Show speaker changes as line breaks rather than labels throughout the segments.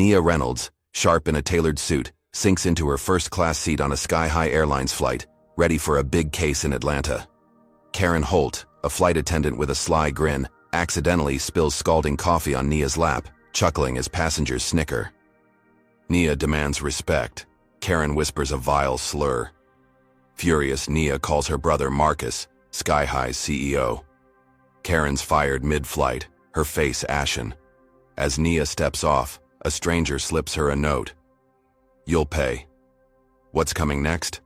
Nia Reynolds, sharp in a tailored suit, sinks into her first-class seat on a Sky-High Airlines flight, ready for a big case in Atlanta. Karen Holt, a flight attendant with a sly grin, accidentally spills scalding coffee on Nia's lap, chuckling as passengers snicker. Nia demands respect. Karen whispers a vile slur. Furious, Nia calls her brother Marcus, Sky-High's CEO. Karen's fired mid-flight, her face ashen. As Nia steps off, a stranger slips her a note. "You'll pay." What's coming next?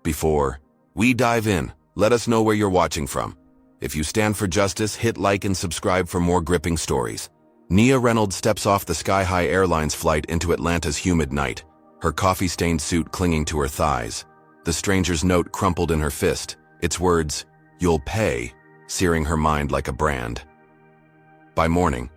Before we dive in, let us know where you're watching from. If you stand for justice, hit like and subscribe for more gripping stories. Nia Reynolds steps off the Sky-High Airlines flight into Atlanta's humid night, her coffee-stained suit clinging to her thighs. The stranger's note crumpled in her fist, its words, "You'll pay," searing her mind like a brand. By morning,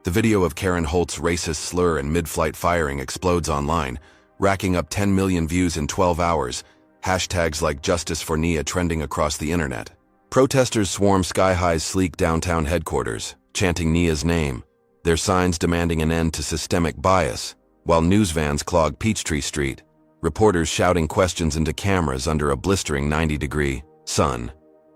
the video of Karen Holt's racist slur and mid-flight firing explodes online, racking up 10 million views in 12 hours, hashtags like Justice for Nia trending across the internet. Protesters swarm Sky-High's sleek downtown headquarters, chanting Nia's name, their signs demanding an end to systemic bias, while news vans clog Peachtree Street, reporters shouting questions into cameras under a blistering 90-degree sun.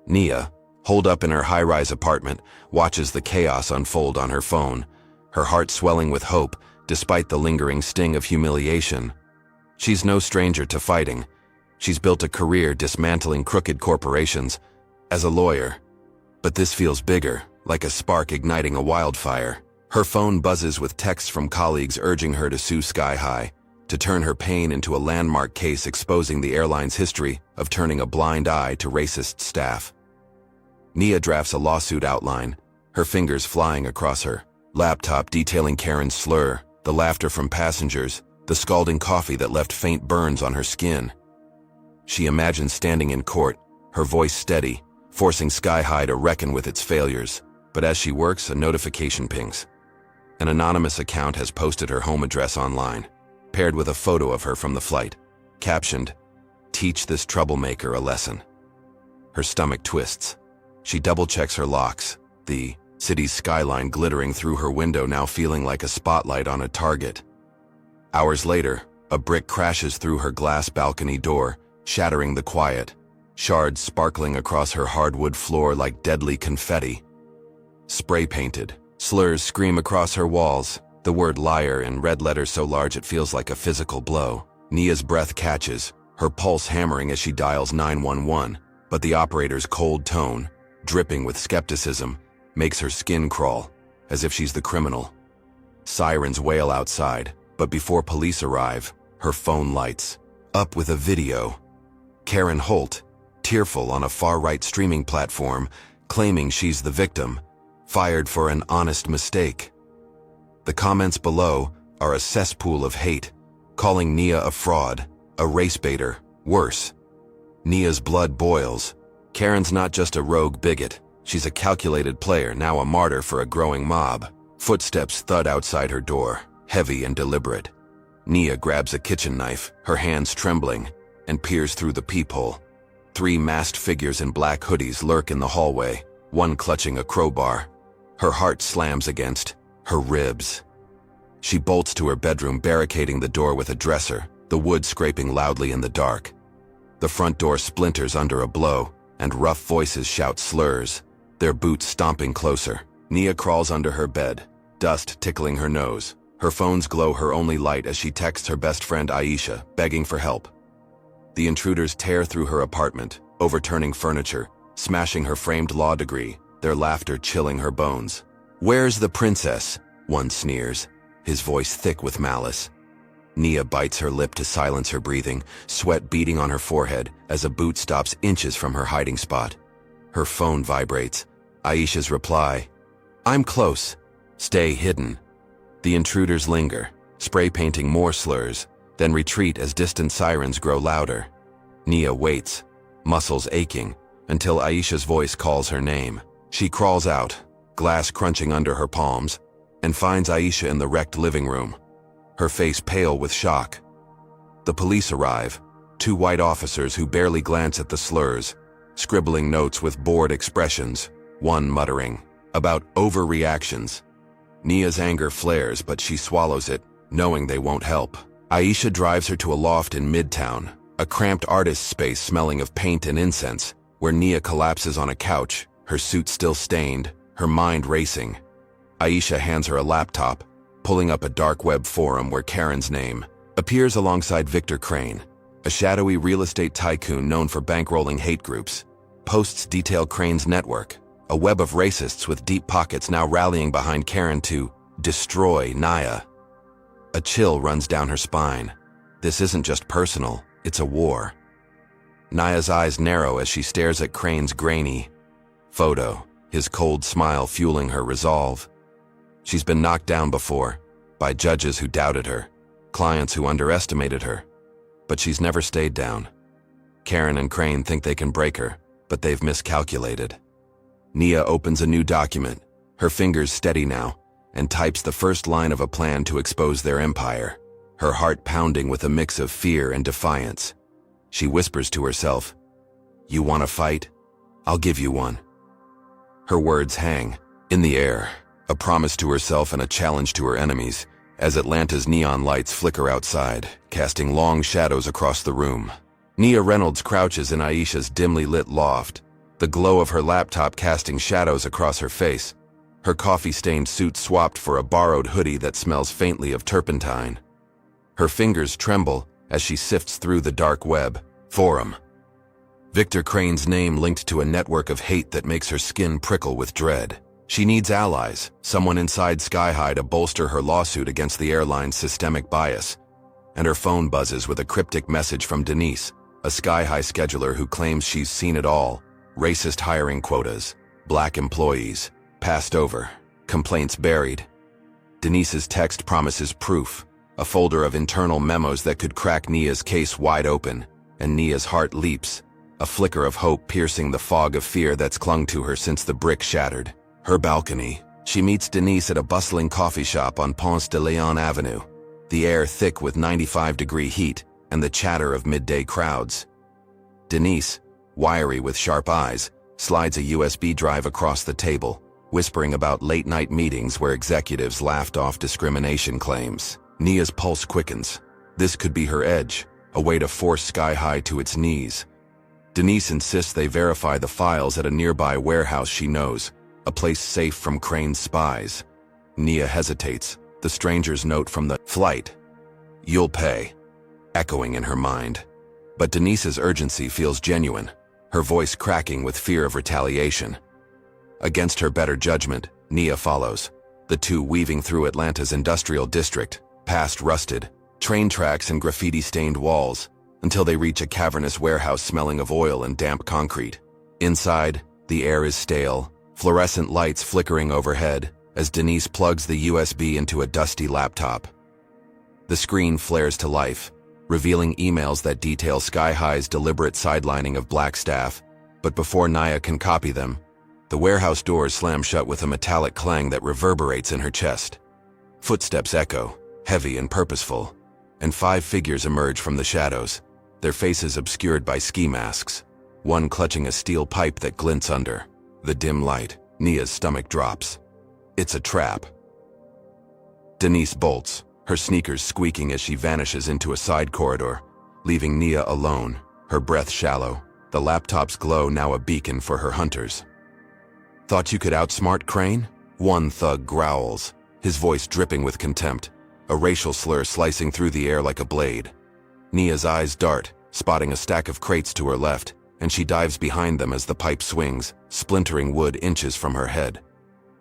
Nia, holed up in her high-rise apartment, watches the chaos unfold on her phone, her heart swelling with hope despite the lingering sting of humiliation. She's no stranger to fighting. She's built a career dismantling crooked corporations as a lawyer. But this feels bigger, like a spark igniting a wildfire. Her phone buzzes with texts from colleagues urging her to sue Sky-High, to turn her pain into a landmark case exposing the airline's history of turning a blind eye to racist staff. Nia drafts a lawsuit outline, her fingers flying across her laptop detailing Karen's slur, the laughter from passengers, the scalding coffee that left faint burns on her skin. She imagines standing in court, her voice steady, forcing Sky-High to reckon with its failures. But as she works, a notification pings. An anonymous account has posted her home address online, paired with a photo of her from the flight, captioned, "Teach this troublemaker a lesson." Her stomach twists. She double-checks her locks, the city's skyline glittering through her window now feeling like a spotlight on a target. Hours later, a brick crashes through her glass balcony door, shattering the quiet, shards sparkling across her hardwood floor like deadly confetti. Spray-painted, slurs scream across her walls, the word liar in red letters so large it feels like a physical blow. Nia's breath catches, her pulse hammering as she dials 911, but the operator's cold tone, dripping with skepticism, makes her skin crawl, as if she's the criminal. Sirens wail outside, but before police arrive, her phone lights up with a video. Karen Holt, tearful on a far-right streaming platform, claiming she's the victim, fired for an honest mistake. The comments below are a cesspool of hate, calling Nia a fraud, a race baiter, worse. Nia's blood boils. Karen's not just a rogue bigot, she's a calculated player, now a martyr for a growing mob. Footsteps thud outside her door, heavy and deliberate. Nia grabs a kitchen knife, her hands trembling, and peers through the peephole. 3 masked figures in black hoodies lurk in the hallway, one clutching a crowbar. Her heart slams against her ribs. She bolts to her bedroom, barricading the door with a dresser, the wood scraping loudly in the dark. The front door splinters under a blow, and rough voices shout slurs, their boots stomping closer. Nia crawls under her bed, dust tickling her nose. Her phone's glow her only light as she texts her best friend Aisha, begging for help. The intruders tear through her apartment, overturning furniture, smashing her framed law degree, their laughter chilling her bones. "Where's the princess?" one sneers, his voice thick with malice. Nia bites her lip to silence her breathing, sweat beading on her forehead as a boot stops inches from her hiding spot. Her phone vibrates. Aisha's reply, "I'm close. Stay hidden." The intruders linger, spray painting more slurs, then retreat as distant sirens grow louder. Nia waits, muscles aching, until Aisha's voice calls her name. She crawls out, glass crunching under her palms, and finds Aisha in the wrecked living room, her face pale with shock. The police arrive, 2 white officers who barely glance at the slurs, scribbling notes with bored expressions, one muttering about overreactions. Nia's anger flares, but she swallows it, knowing they won't help. Aisha drives her to a loft in Midtown, a cramped artist's space smelling of paint and incense, where Nia collapses on a couch, her suit still stained, her mind racing. Aisha hands her a laptop, pulling up a dark web forum where Karen's name appears alongside Victor Crane, a shadowy real estate tycoon known for bankrolling hate groups. Posts detail Crane's network, a web of racists with deep pockets now rallying behind Karen to destroy Nia. A chill runs down her spine. This isn't just personal, it's a war. Nia's eyes narrow as she stares at Crane's grainy photo, his cold smile fueling her resolve. She's been knocked down before, by judges who doubted her, clients who underestimated her, but she's never stayed down. Karen and Crane think they can break her, but they've miscalculated. Nia opens a new document, her fingers steady now, and types the first line of a plan to expose their empire, her heart pounding with a mix of fear and defiance. She whispers to herself, "You want a fight? I'll give you one." Her words hang in the air, a promise to herself and a challenge to her enemies, as Atlanta's neon lights flicker outside, casting long shadows across the room. Nia Reynolds crouches in Aisha's dimly lit loft, the glow of her laptop casting shadows across her face, her coffee-stained suit swapped for a borrowed hoodie that smells faintly of turpentine. Her fingers tremble as she sifts through the dark web forum. Victor Crane's name linked to a network of hate that makes her skin prickle with dread. She needs allies, someone inside Sky High to bolster her lawsuit against the airline's systemic bias. And her phone buzzes with a cryptic message from Denise, a Sky High scheduler who claims she's seen it all: racist hiring quotas, black employees, passed over, complaints buried. Denise's text promises proof, a folder of internal memos that could crack Nia's case wide open, and Nia's heart leaps, a flicker of hope piercing the fog of fear that's clung to her since the brick shattered. Her balcony. She meets Denise at a bustling coffee shop on Ponce de Leon Avenue, the air thick with 95-degree heat and the chatter of midday crowds. Denise, wiry with sharp eyes, slides a USB drive across the table, whispering about late-night meetings where executives laughed off discrimination claims. Nia's pulse quickens. This could be her edge, a way to force Sky High to its knees. Denise insists they verify the files at a nearby warehouse she knows, a place safe from Crane's spies. Nia hesitates, the stranger's note from the flight, "You'll pay," echoing in her mind. But Denise's urgency feels genuine, her voice cracking with fear of retaliation. Against her better judgment, Nia follows, the two weaving through Atlanta's industrial district, past rusted train tracks and graffiti-stained walls, until they reach a cavernous warehouse smelling of oil and damp concrete. Inside, the air is stale, fluorescent lights flickering overhead as Denise plugs the USB into a dusty laptop. The screen flares to life, revealing emails that detail Sky High's deliberate sidelining of black staff, but before Nia can copy them, the warehouse doors slam shut with a metallic clang that reverberates in her chest. Footsteps echo, heavy and purposeful, and 5 figures emerge from the shadows, their faces obscured by ski masks, one clutching a steel pipe that glints under the dim light. Nia's stomach drops. It's a trap. Denise bolts, her sneakers squeaking as she vanishes into a side corridor, leaving Nia alone, her breath shallow, the laptop's glow now a beacon for her hunters. "Thought you could outsmart Crane?" One thug growls, his voice dripping with contempt, a racial slur slicing through the air like a blade. Nia's eyes dart, spotting a stack of crates to her left, and she dives behind them as the pipe swings, splintering wood inches from her head.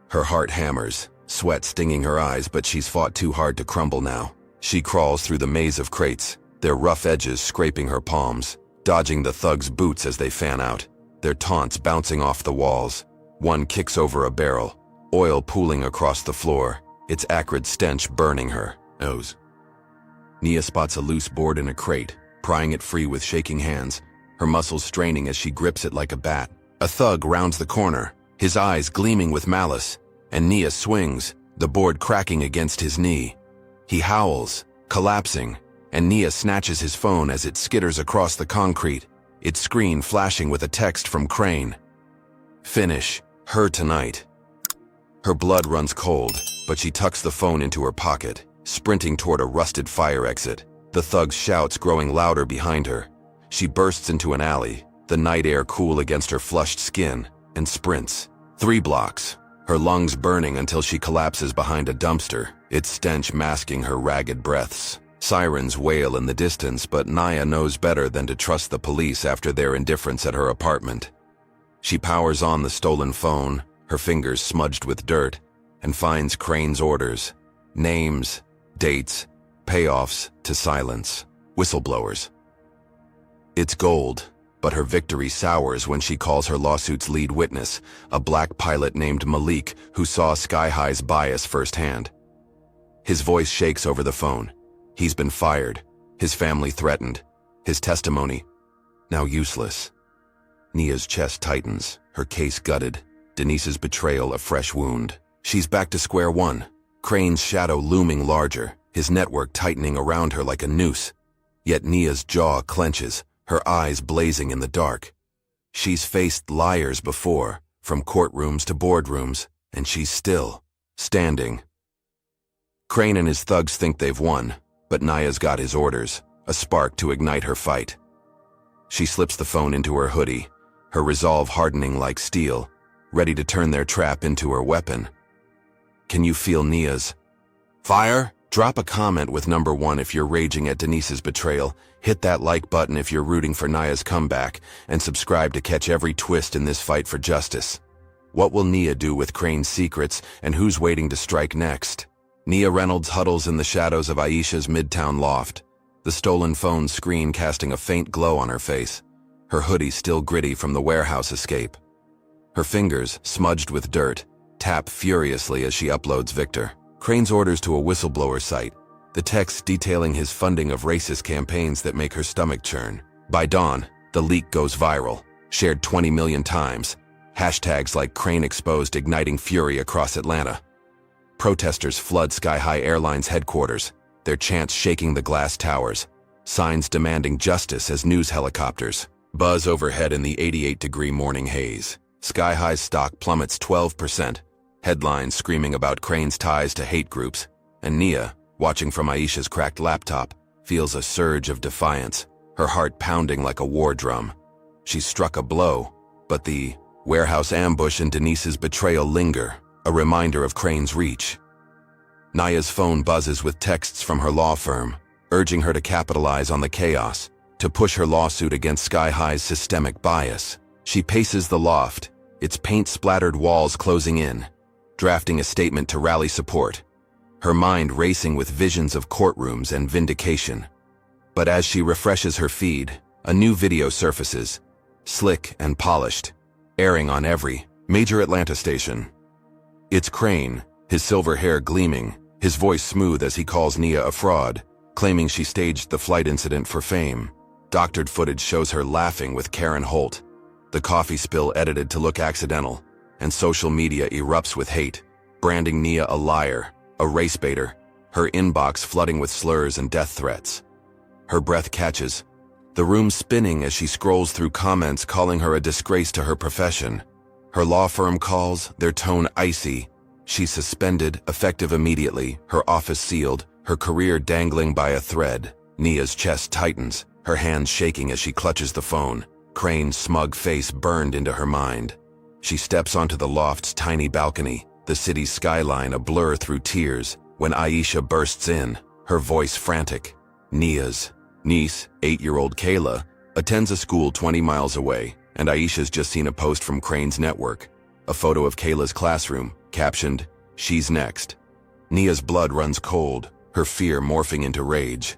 Her heart hammers, sweat stinging her eyes, but she's fought too hard to crumble now. She crawls through the maze of crates, their rough edges scraping her palms, dodging the thugs' boots as they fan out, their taunts bouncing off the walls. One kicks over a barrel, oil pooling across the floor, its acrid stench burning her nose. Nia spots a loose board in a crate, prying it free with shaking hands, her muscles straining as she grips it like a bat. A thug rounds the corner, his eyes gleaming with malice, and Nia swings, the board cracking against his knee. He howls, collapsing, and Nia snatches his phone as it skitters across the concrete, its screen flashing with a text from Crane. "Finish her tonight." Her blood runs cold, but she tucks the phone into her pocket, sprinting toward a rusted fire exit. The thug's shouts growing louder behind her. She bursts into an alley, the night air cool against her flushed skin, and sprints. 3 blocks, her lungs burning until she collapses behind a dumpster, its stench masking her ragged breaths. Sirens wail in the distance, but Nia knows better than to trust the police after their indifference at her apartment. She powers on the stolen phone, her fingers smudged with dirt, and finds Crane's orders. Names, dates, payoffs to silence. Whistleblowers. It's gold, but her victory sours when she calls her lawsuit's lead witness, a black pilot named Malik who saw Sky High's bias firsthand. His voice shakes over the phone. He's been fired, his family threatened, his testimony now useless. Nia's chest tightens, her case gutted, Denise's betrayal a fresh wound. She's back to square one, Crane's shadow looming larger, his network tightening around her like a noose. Yet Nia's jaw clenches, her eyes blazing in the dark. She's faced liars before, from courtrooms to boardrooms, and she's still standing. Crane and his thugs think they've won, but Nia's got his orders, a spark to ignite her fight. She slips the phone into her hoodie, her resolve hardening like steel, ready to turn their trap into her weapon. Can you feel Nia's fire? Drop a comment with number 1 if you're raging at Denise's betrayal, hit that like button if you're rooting for Nia's comeback, and subscribe to catch every twist in this fight for justice. What will Nia do with Crane's secrets, and who's waiting to strike next? Nia Reynolds huddles in the shadows of Aisha's midtown loft, the stolen phone screen casting a faint glow on her face, her hoodie still gritty from the warehouse escape. Her fingers, smudged with dirt, tap furiously as she uploads Victor. Crane's orders to a whistleblower site, the text detailing his funding of racist campaigns that make her stomach churn. By dawn, the leak goes viral, shared 20 million times, hashtags like Crane Exposed igniting fury across Atlanta. Protesters flood Sky High Airlines headquarters, their chants shaking the glass towers, signs demanding justice as news helicopters buzz overhead in the 88-degree morning haze. Sky High's stock plummets 12%, headlines screaming about Crane's ties to hate groups, and Nia, watching from Aisha's cracked laptop, feels a surge of defiance, her heart pounding like a war drum. She's struck a blow, but the warehouse ambush and Denise's betrayal linger, a reminder of Crane's reach. Nia's phone buzzes with texts from her law firm, urging her to capitalize on the chaos, to push her lawsuit against Sky High's systemic bias. She paces the loft, its paint-splattered walls closing in, drafting a statement to rally support, her mind racing with visions of courtrooms and vindication. But as she refreshes her feed, a new video surfaces, slick and polished, airing on every major Atlanta station. It's Crane, his silver hair gleaming, his voice smooth as he calls Nia a fraud, claiming she staged the flight incident for fame. Doctored footage shows her laughing with Karen Holt, the coffee spill edited to look accidental, and social media erupts with hate, branding Nia a liar, a race baiter, her inbox flooding with slurs and death threats. Her breath catches, the room spinning as she scrolls through comments calling her a disgrace to her profession. Her law firm calls, their tone icy. She's suspended, effective immediately, her office sealed, her career dangling by a thread. Nia's chest tightens, her hands shaking as she clutches the phone, Crane's smug face burned into her mind. She steps onto the loft's tiny balcony, the city's skyline a blur through tears, when Aisha bursts in, her voice frantic. Nia's niece, 8-year-old Kayla, attends a school 20 miles away, and Aisha's just seen a post from Crane's network, a photo of Kayla's classroom, captioned, "She's next." Nia's blood runs cold, her fear morphing into rage.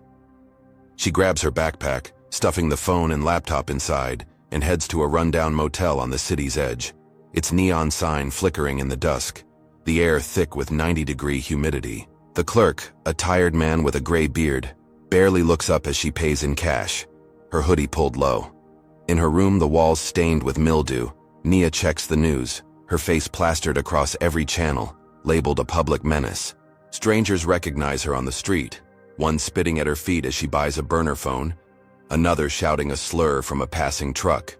She grabs her backpack, stuffing the phone and laptop inside, and heads to a rundown motel on the city's edge, its neon sign flickering in the dusk, the air thick with 90-degree humidity. The clerk, a tired man with a gray beard, barely looks up as she pays in cash, her hoodie pulled low. In her room, the walls stained with mildew, Nia checks the news, her face plastered across every channel, labeled a public menace. Strangers recognize her on the street, one spitting at her feet as she buys a burner phone, another shouting a slur from a passing truck.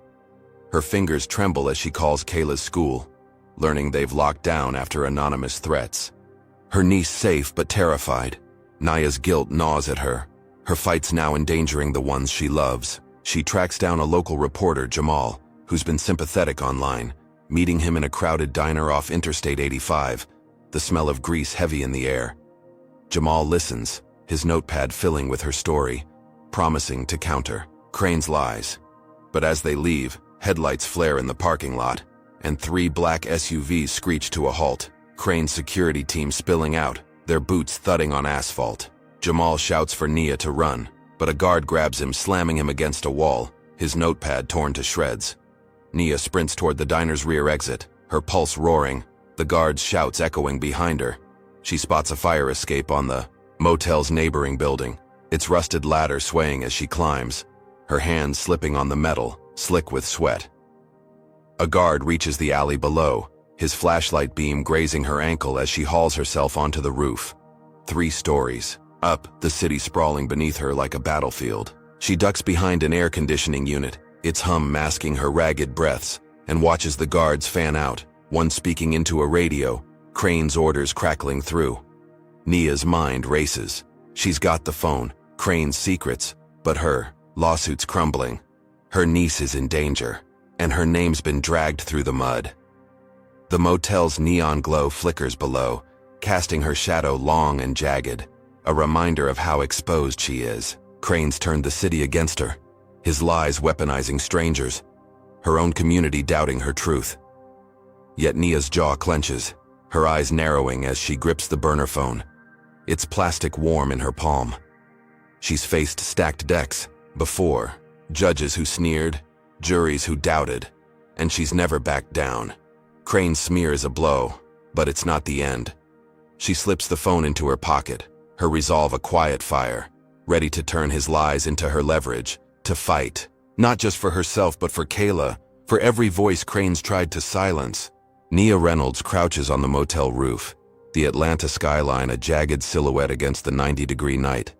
Her fingers tremble as she calls Kayla's school, learning they've locked down after anonymous threats. Her niece safe but terrified. Naya's guilt gnaws at her. Her fight's now endangering the ones she loves. She tracks down a local reporter, Jamal, who's been sympathetic online, meeting him in a crowded diner off Interstate 85, the smell of grease heavy in the air. Jamal listens, his notepad filling with her story, promising to counter Crane's lies. But as they leave, headlights flare in the parking lot, and 3 black SUVs screech to a halt. Crane's security team spilling out, their boots thudding on asphalt. Jamal shouts for Nia to run, but a guard grabs him, slamming him against a wall, his notepad torn to shreds. Nia sprints toward the diner's rear exit, her pulse roaring, the guard's shouts echoing behind her. She spots a fire escape on the motel's neighboring building, its rusted ladder swaying as she climbs, her hands slipping on the metal, slick with sweat. A guard reaches the alley below, his flashlight beam grazing her ankle as she hauls herself onto the roof. 3 stories up, the city sprawling beneath her like a battlefield. She ducks behind an air conditioning unit, its hum masking her ragged breaths, and watches the guards fan out, one speaking into a radio, Crane's orders crackling through. Nia's mind races. She's got the phone, Crane's secrets, but her lawsuit's crumbling. Her niece is in danger, and her name's been dragged through the mud. The motel's neon glow flickers below, casting her shadow long and jagged, a reminder of how exposed she is. Crane's turned the city against her, his lies weaponizing strangers, her own community doubting her truth. Yet Nia's jaw clenches, her eyes narrowing as she grips the burner phone, its plastic warm in her palm. She's faced stacked decks before, judges who sneered, juries who doubted, and she's never backed down. Crane's smear is a blow, but it's not the end. She slips the phone into her pocket, her resolve a quiet fire, ready to turn his lies into her leverage, to fight, not just for herself but for Kayla, for every voice Crane's tried to silence. Nia Reynolds crouches on the motel roof, the Atlanta skyline a jagged silhouette against the 90-degree night.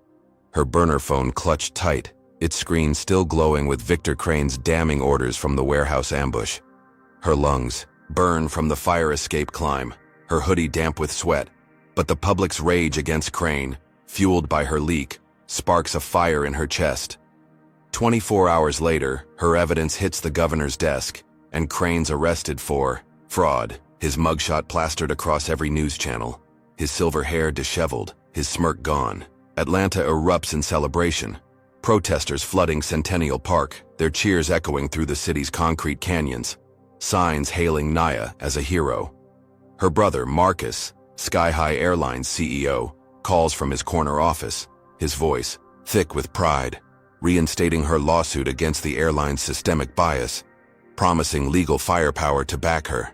Her burner phone clutched tight, its screen still glowing with Victor Crane's damning orders from the warehouse ambush. Her lungs burn from the fire escape climb, her hoodie damp with sweat, but the public's rage against Crane, fueled by her leak, sparks a fire in her chest. 24 hours later, her evidence hits the governor's desk, and Crane's arrested for fraud, his mugshot plastered across every news channel, his silver hair disheveled, his smirk gone. Atlanta erupts in celebration, protesters flooding Centennial Park, their cheers echoing through the city's concrete canyons, signs hailing Nia as a hero. Her brother, Marcus, Sky High Airlines CEO, calls from his corner office, his voice thick with pride, reinstating her lawsuit against the airline's systemic bias, promising legal firepower to back her.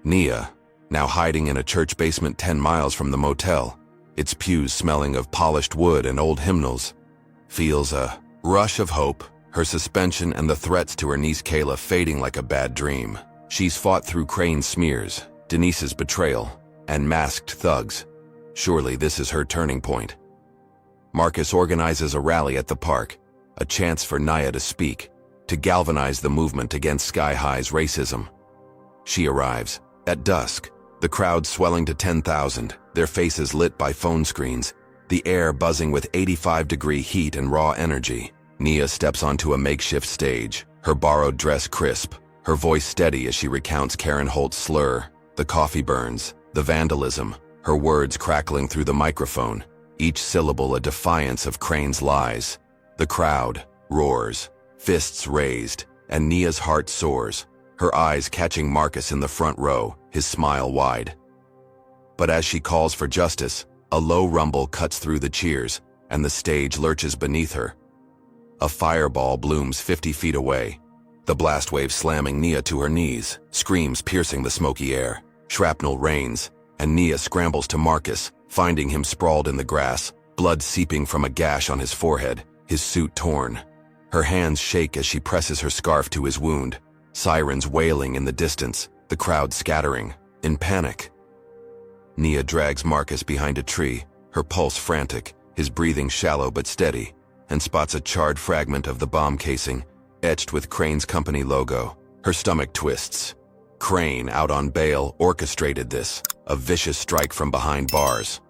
Nia, now hiding in a church basement 10 miles from the motel, its pews smelling of polished wood and old hymnals, feels a rush of hope, her suspension and the threats to her niece Kayla fading like a bad dream. She's fought through Crane's smears, Denise's betrayal, and masked thugs. Surely this is her turning point. Marcus organizes a rally at the park, a chance for Nia to speak, to galvanize the movement against Sky High's racism. She arrives, at dusk, the crowd swelling to 10,000, their faces lit by phone screens, the air buzzing with 85-degree heat and raw energy. Nia steps onto a makeshift stage, her borrowed dress crisp, her voice steady as she recounts Karen Holt's slur, the coffee burns, the vandalism, her words crackling through the microphone, each syllable a defiance of Crane's lies. The crowd roars, fists raised, and Nia's heart soars, her eyes catching Marcus in the front row, his smile wide. But as she calls for justice, a low rumble cuts through the cheers, and the stage lurches beneath her. A fireball blooms 50 feet away, the blast wave slamming Nia to her knees, screams piercing the smoky air, shrapnel rains, and Nia scrambles to Marcus, finding him sprawled in the grass, blood seeping from a gash on his forehead, his suit torn. Her hands shake as she presses her scarf to his wound, sirens wailing in the distance, the crowd scattering, in panic. Nia drags Marcus behind a tree, her pulse frantic, his breathing shallow but steady, and spots a charred fragment of the bomb casing, etched with Crane's company logo. Her stomach twists. Crane, out on bail, orchestrated this, a vicious strike from behind bars.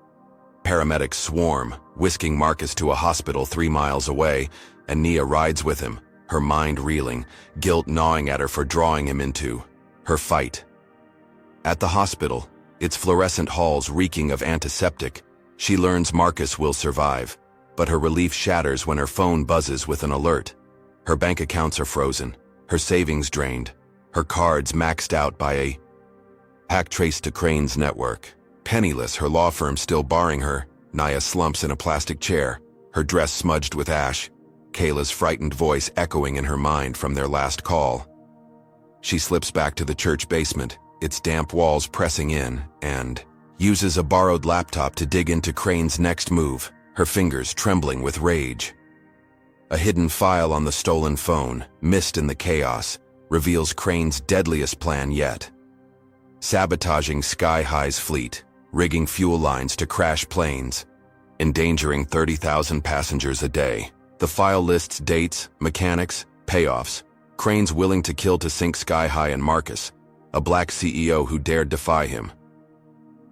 Paramedics swarm, whisking Marcus to a hospital 3 miles away, and Nia rides with him, her mind reeling, guilt gnawing at her for drawing him into her fight. At the hospital, its fluorescent halls reeking of antiseptic, she learns Marcus will survive, but her relief shatters when her phone buzzes with an alert. Her bank accounts are frozen, her savings drained, her cards maxed out by a hack traced to Crane's network. Penniless, her law firm still barring her, Nia slumps in a plastic chair, her dress smudged with ash, Kayla's frightened voice echoing in her mind from their last call. She slips back to the church basement, its damp walls pressing in, and uses a borrowed laptop to dig into Crane's next move, her fingers trembling with rage. A hidden file on the stolen phone, missed in the chaos, reveals Crane's deadliest plan yet. Sabotaging Sky High's fleet, rigging fuel lines to crash planes, endangering 30,000 passengers a day. The file lists dates, mechanics, payoffs. Crane's willing to kill to sink Sky High and Marcus, a black CEO who dared defy him.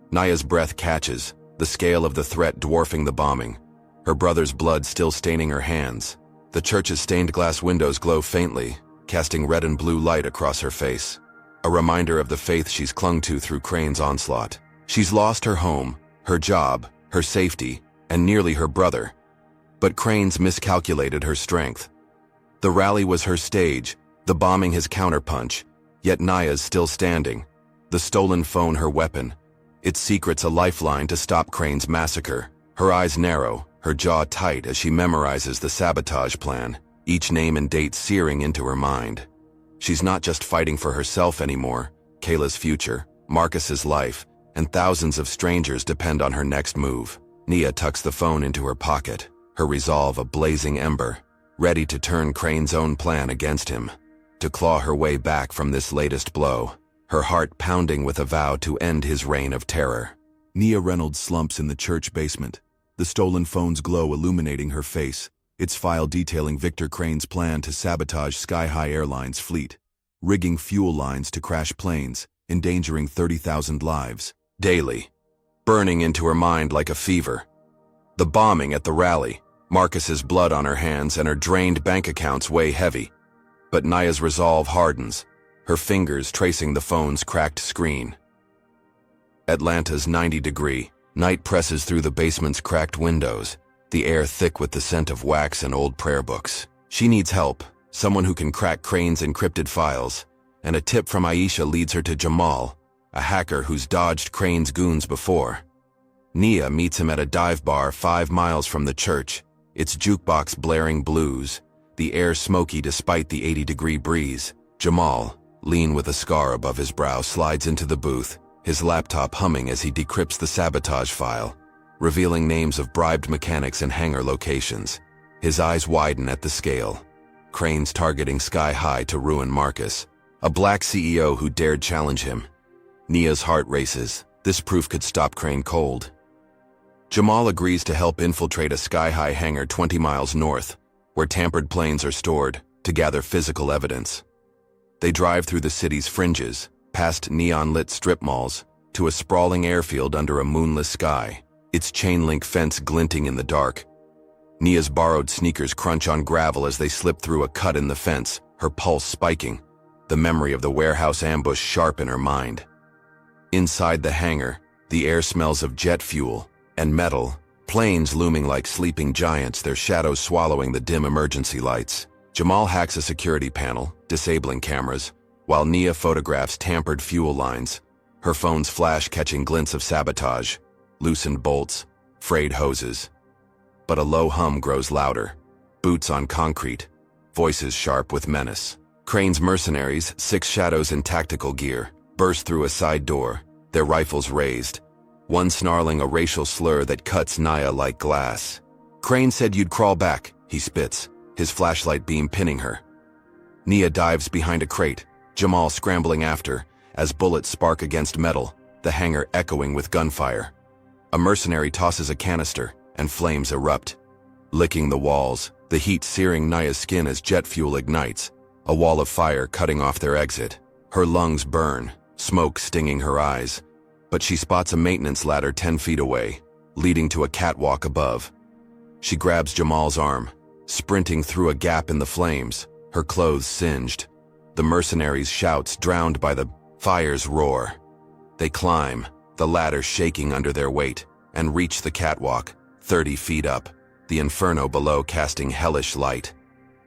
Nia's breath catches, the scale of the threat dwarfing the bombing, her brother's blood still staining her hands. The church's stained glass windows glow faintly, casting red and blue light across her face, a reminder of the faith she's clung to through Crane's onslaught. She's lost her home, her job, her safety, and nearly her brother. But Crane's miscalculated her strength. The rally was her stage, the bombing his counterpunch, yet Nia's still standing, the stolen phone her weapon, its secrets a lifeline to stop Crane's massacre. Her eyes narrow, her jaw tight as she memorizes the sabotage plan, each name and date searing into her mind. She's not just fighting for herself anymore. Kayla's future, Marcus's life, and thousands of strangers depend on her next move. Nia tucks the phone into her pocket, her resolve a blazing ember, ready to turn Crane's own plan against him, to claw her way back from this latest blow, her heart pounding with a vow to end his reign of terror. Nia Reynolds slumps in the church basement, the stolen phone's glow illuminating her face, its file detailing Victor Crane's plan to sabotage Sky High Airlines' fleet, rigging fuel lines to crash planes, endangering 30,000 lives. Daily, burning into her mind like a fever. The bombing at the rally, Marcus's blood on her hands and her drained bank accounts weigh heavy. But Nia's resolve hardens, her fingers tracing the phone's cracked screen. Atlanta's 90-degree, night presses through the basement's cracked windows, the air thick with the scent of wax and old prayer books. She needs help, someone who can crack Crane's encrypted files, and a tip from Aisha leads her to Jamal, a hacker who's dodged Crane's goons before. Nia meets him at a dive bar 5 miles from the church, its jukebox blaring blues, the air smoky despite the 80-degree breeze. Jamal, lean with a scar above his brow, slides into the booth, his laptop humming as he decrypts the sabotage file, revealing names of bribed mechanics and hangar locations. His eyes widen at the scale. Crane's targeting Sky High to ruin Marcus, a black CEO who dared challenge him. Nia's heart races. This proof could stop Crane cold. Jamal agrees to help infiltrate a Sky High hangar 20 miles north, where tampered planes are stored, to gather physical evidence. They drive through the city's fringes, past neon-lit strip malls, to a sprawling airfield under a moonless sky, its chain-link fence glinting in the dark. Nia's borrowed sneakers crunch on gravel as they slip through a cut in the fence, her pulse spiking, the memory of the warehouse ambush sharp in her mind. Inside the hangar, the air smells of jet fuel and metal, planes looming like sleeping giants, their shadows swallowing the dim emergency lights. Jamal hacks a security panel, disabling cameras, while Nia photographs tampered fuel lines, her phone's flash catching glints of sabotage, loosened bolts, frayed hoses. But a low hum grows louder, boots on concrete, voices sharp with menace. Crane's mercenaries, 6 shadows in tactical gear, burst through a side door, their rifles raised, one snarling a racial slur that cuts Nia like glass. "Crane said you'd crawl back," he spits, his flashlight beam pinning her. Nia dives behind a crate, Jamal scrambling after, as bullets spark against metal, the hangar echoing with gunfire. A mercenary tosses a canister, and flames erupt, licking the walls, the heat searing Nia's skin as jet fuel ignites, a wall of fire cutting off their exit. Her lungs burn, smoke stinging her eyes, but she spots a maintenance ladder 10 feet away, leading to a catwalk above. She grabs Jamal's arm, sprinting through a gap in the flames, her clothes singed. The mercenaries' shouts drowned by the fire's roar. They climb, the ladder shaking under their weight, and reach the catwalk, 30 feet up, the inferno below casting hellish light.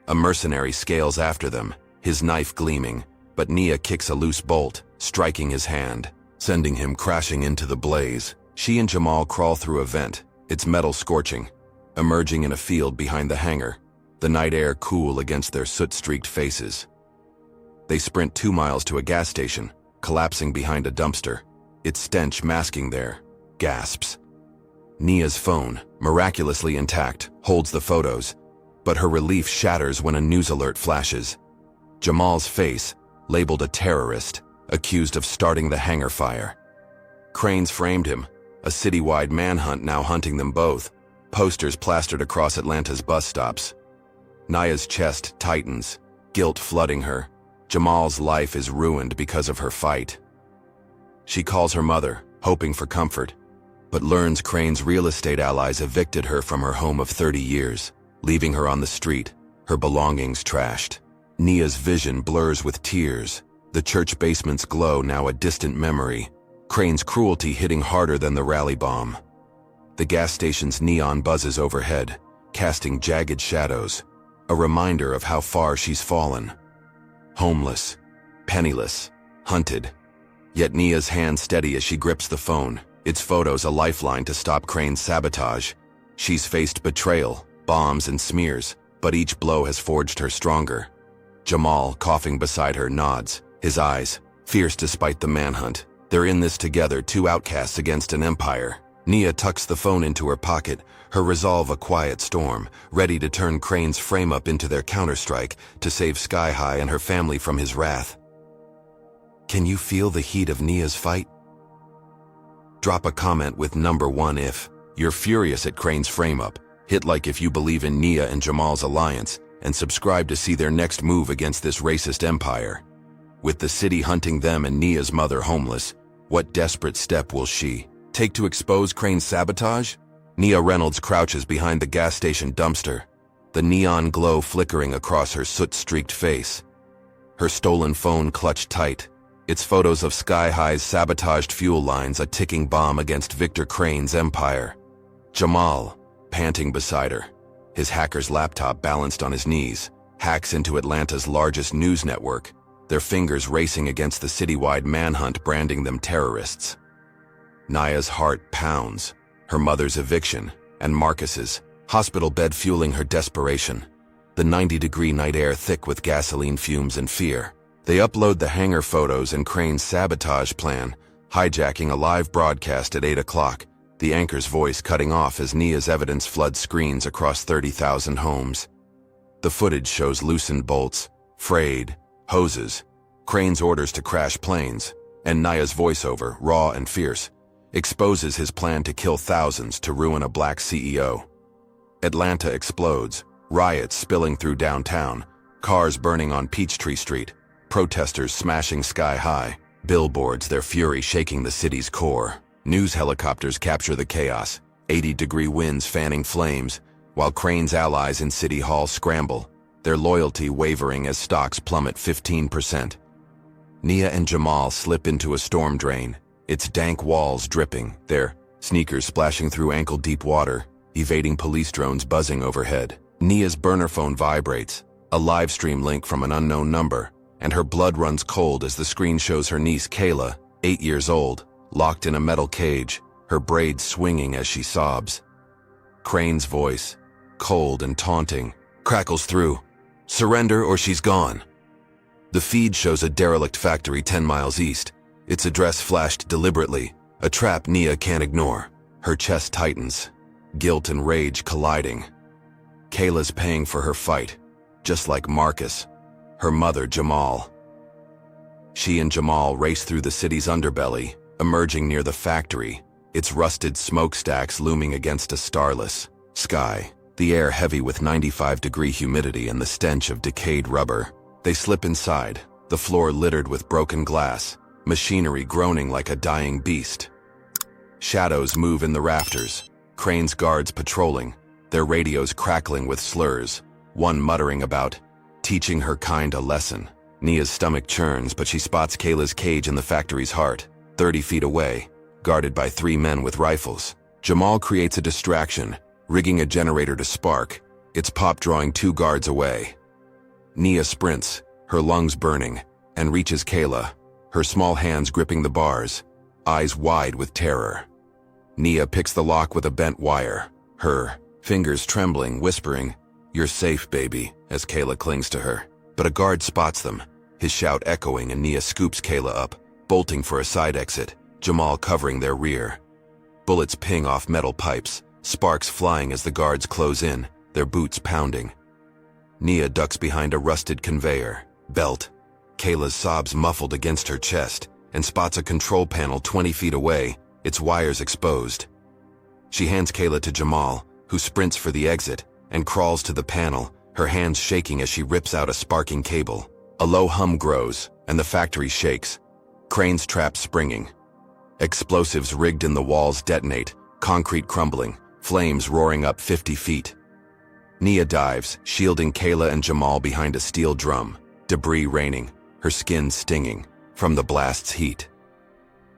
A mercenary scales after them, his knife gleaming, but Nia kicks a loose bolt, striking his hand, sending him crashing into the blaze. She and Jamal crawl through a vent, its metal scorching, emerging in a field behind the hangar, the night air cool against their soot-streaked faces. They sprint 2 miles to a gas station, collapsing behind a dumpster, its stench masking their gasps. Nia's phone, miraculously intact, holds the photos, but her relief shatters when a news alert flashes. Jamal's face, labeled a terrorist, accused of starting the hangar fire. Cranes framed him, a citywide manhunt now hunting them both, posters plastered across Atlanta's bus stops. Nia's chest tightens, guilt flooding her. Jamal's life is ruined because of her fight. She calls her mother, hoping for comfort, but learns Crane's real estate allies evicted her from her home of 30 years, leaving her on the street, her belongings trashed. Nia's vision blurs with tears, the church basement's glow now a distant memory, Crane's cruelty hitting harder than the rally bomb. The gas station's neon buzzes overhead, casting jagged shadows, a reminder of how far she's fallen. Homeless, penniless, hunted. Yet Nia's hand steady as she grips the phone, its photos a lifeline to stop Crane's sabotage. She's faced betrayal, bombs and smears, but each blow has forged her stronger. Jamal, coughing beside her, nods, his eyes fierce despite the manhunt. They're in this together, 2 outcasts against an empire. Nia tucks the phone into her pocket, her resolve a quiet storm, ready to turn Crane's frame-up into their counterstrike to save Sky High and her family from his wrath. Can you feel the heat of Nia's fight? Drop a comment with number 1 if you're furious at Crane's frame-up, hit like if you believe in Nia and Jamal's alliance, and subscribe to see their next move against this racist empire. With the city hunting them and Nia's mother homeless, what desperate step will she take to expose Crane's sabotage? Nia Reynolds crouches behind the gas station dumpster, the neon glow flickering across her soot-streaked face. Her stolen phone clutched tight, its photos of Sky High's sabotaged fuel lines a ticking bomb against Victor Crane's empire. Jamal, panting beside her, his hacker's laptop balanced on his knees, hacks into Atlanta's largest news network, their fingers racing against the citywide manhunt branding them terrorists. Nia's heart pounds, her mother's eviction, and Marcus's hospital bed fueling her desperation. The 90-degree night air thick with gasoline fumes and fear. They upload the hangar photos and Crane's sabotage plan, hijacking a live broadcast at 8 o'clock, the anchor's voice cutting off as Nia's evidence floods screens across 30,000 homes. The footage shows loosened bolts, frayed hoses, Crane's orders to crash planes, and Nia's voiceover, raw and fierce, exposes his plan to kill thousands to ruin a black CEO. Atlanta explodes, riots spilling through downtown, cars burning on Peachtree Street, protesters smashing Sky High, billboards their fury shaking the city's core. News helicopters capture the chaos, 80-degree winds fanning flames, while Crane's allies in City Hall scramble, their loyalty wavering as stocks plummet 15%. Nia and Jamal slip into a storm drain, its dank walls dripping, their sneakers splashing through ankle-deep water, evading police drones buzzing overhead. Nia's burner phone vibrates, a live stream link from an unknown number, and her blood runs cold as the screen shows her niece Kayla, 8 years old, locked in a metal cage, her braids swinging as she sobs. Crane's voice, cold and taunting, crackles through. Surrender or she's gone. The feed shows a derelict factory 10 miles east, its address flashed deliberately, a trap Nia can't ignore. Her chest tightens, guilt and rage colliding. Kayla's paying for her fight, just like Marcus, her mother Jamal. She and Jamal race through the city's underbelly, emerging near the factory, its rusted smokestacks looming against a starless sky, the air heavy with 95-degree humidity and the stench of decayed rubber. They slip inside, the floor littered with broken glass, machinery groaning like a dying beast. Shadows move in the rafters, Crane's guards patrolling, their radios crackling with slurs, one muttering about teaching her kind a lesson. Nia's stomach churns, but she spots Kayla's cage in the factory's heart, 30 feet away, guarded by 3 men with rifles. Jamal creates a distraction, rigging a generator to spark, its pop drawing 2 guards away. Nia sprints, her lungs burning, and reaches Kayla, her small hands gripping the bars, eyes wide with terror. Nia picks the lock with a bent wire, her fingers trembling, whispering, "You're safe, baby," as Kayla clings to her. But a guard spots them, his shout echoing, and Nia scoops Kayla up, bolting for a side exit, Jamal covering their rear. Bullets ping off metal pipes, sparks flying as the guards close in, their boots pounding. Nia ducks behind a rusted conveyor belt. Kayla's sobs muffled against her chest, and spots a control panel 20 feet away, its wires exposed. She hands Kayla to Jamal, who sprints for the exit, and crawls to the panel, her hands shaking as she rips out a sparking cable. A low hum grows, and the factory shakes. Crane's trap springing. Explosives rigged in the walls detonate, concrete crumbling, flames roaring up 50 feet. Nia dives, shielding Kayla and Jamal behind a steel drum, debris raining, her skin stinging from the blast's heat.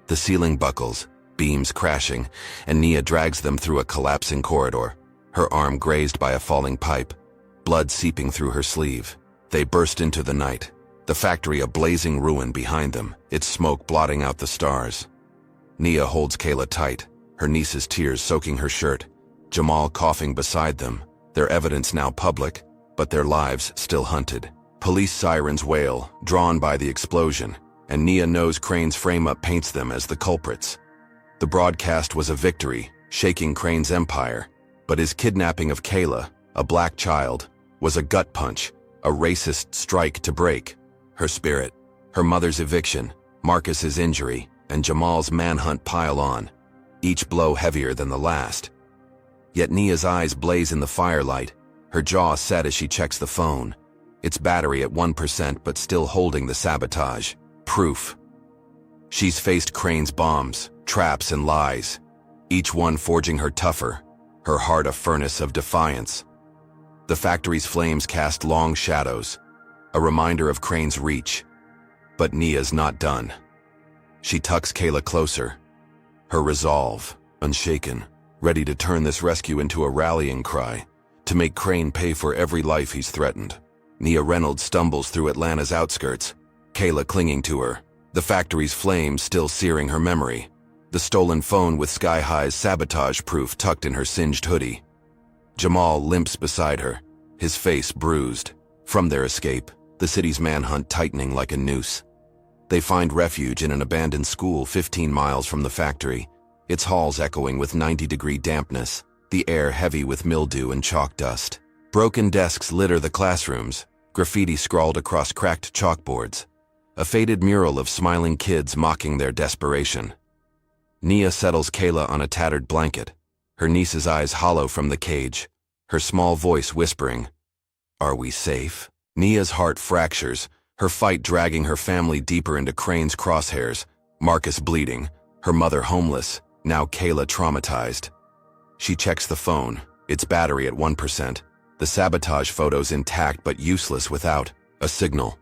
The ceiling buckles, beams crashing, and Nia drags them through a collapsing corridor, her arm grazed by a falling pipe, blood seeping through her sleeve. They burst into the night, the factory a blazing ruin behind them, its smoke blotting out the stars. Nia holds Kayla tight, her niece's tears soaking her shirt, Jamal coughing beside them, their evidence now public, but their lives still hunted. Police sirens wail, drawn by the explosion, and Nia knows Crane's frame-up paints them as the culprits. The broadcast was a victory, shaking Crane's empire, but his kidnapping of Kayla, a black child, was a gut punch, a racist strike to break her spirit. Her mother's eviction, Marcus's injury, and Jamal's manhunt pile on, each blow heavier than the last. Yet Nia's eyes blaze in the firelight, her jaw set as she checks the phone, its battery at 1% but still holding the sabotage proof. She's faced Crane's bombs, traps, and lies, each one forging her tougher, her heart a furnace of defiance. The factory's flames cast long shadows, a reminder of Crane's reach. But Nia's not done. She tucks Kayla closer, her resolve unshaken, ready to turn this rescue into a rallying cry, to make Crane pay for every life he's threatened. Nia Reynolds stumbles through Atlanta's outskirts, Kayla clinging to her, the factory's flames still searing her memory, the stolen phone with Sky High's sabotage proof tucked in her singed hoodie. Jamal limps beside her, his face bruised. From their escape, the city's manhunt tightening like a noose. They find refuge in an abandoned school 15 miles from the factory, its halls echoing with 90-degree dampness, the air heavy with mildew and chalk dust. Broken desks litter the classrooms, graffiti scrawled across cracked chalkboards, a faded mural of smiling kids mocking their desperation. Nia settles Kayla on a tattered blanket, her niece's eyes hollow from the cage, her small voice whispering, "Are we safe?" Nia's heart fractures, her fight dragging her family deeper into Crane's crosshairs, Marcus bleeding, her mother homeless, now Kayla traumatized. She checks the phone, its battery at 1%, the sabotage photos intact but useless without a signal.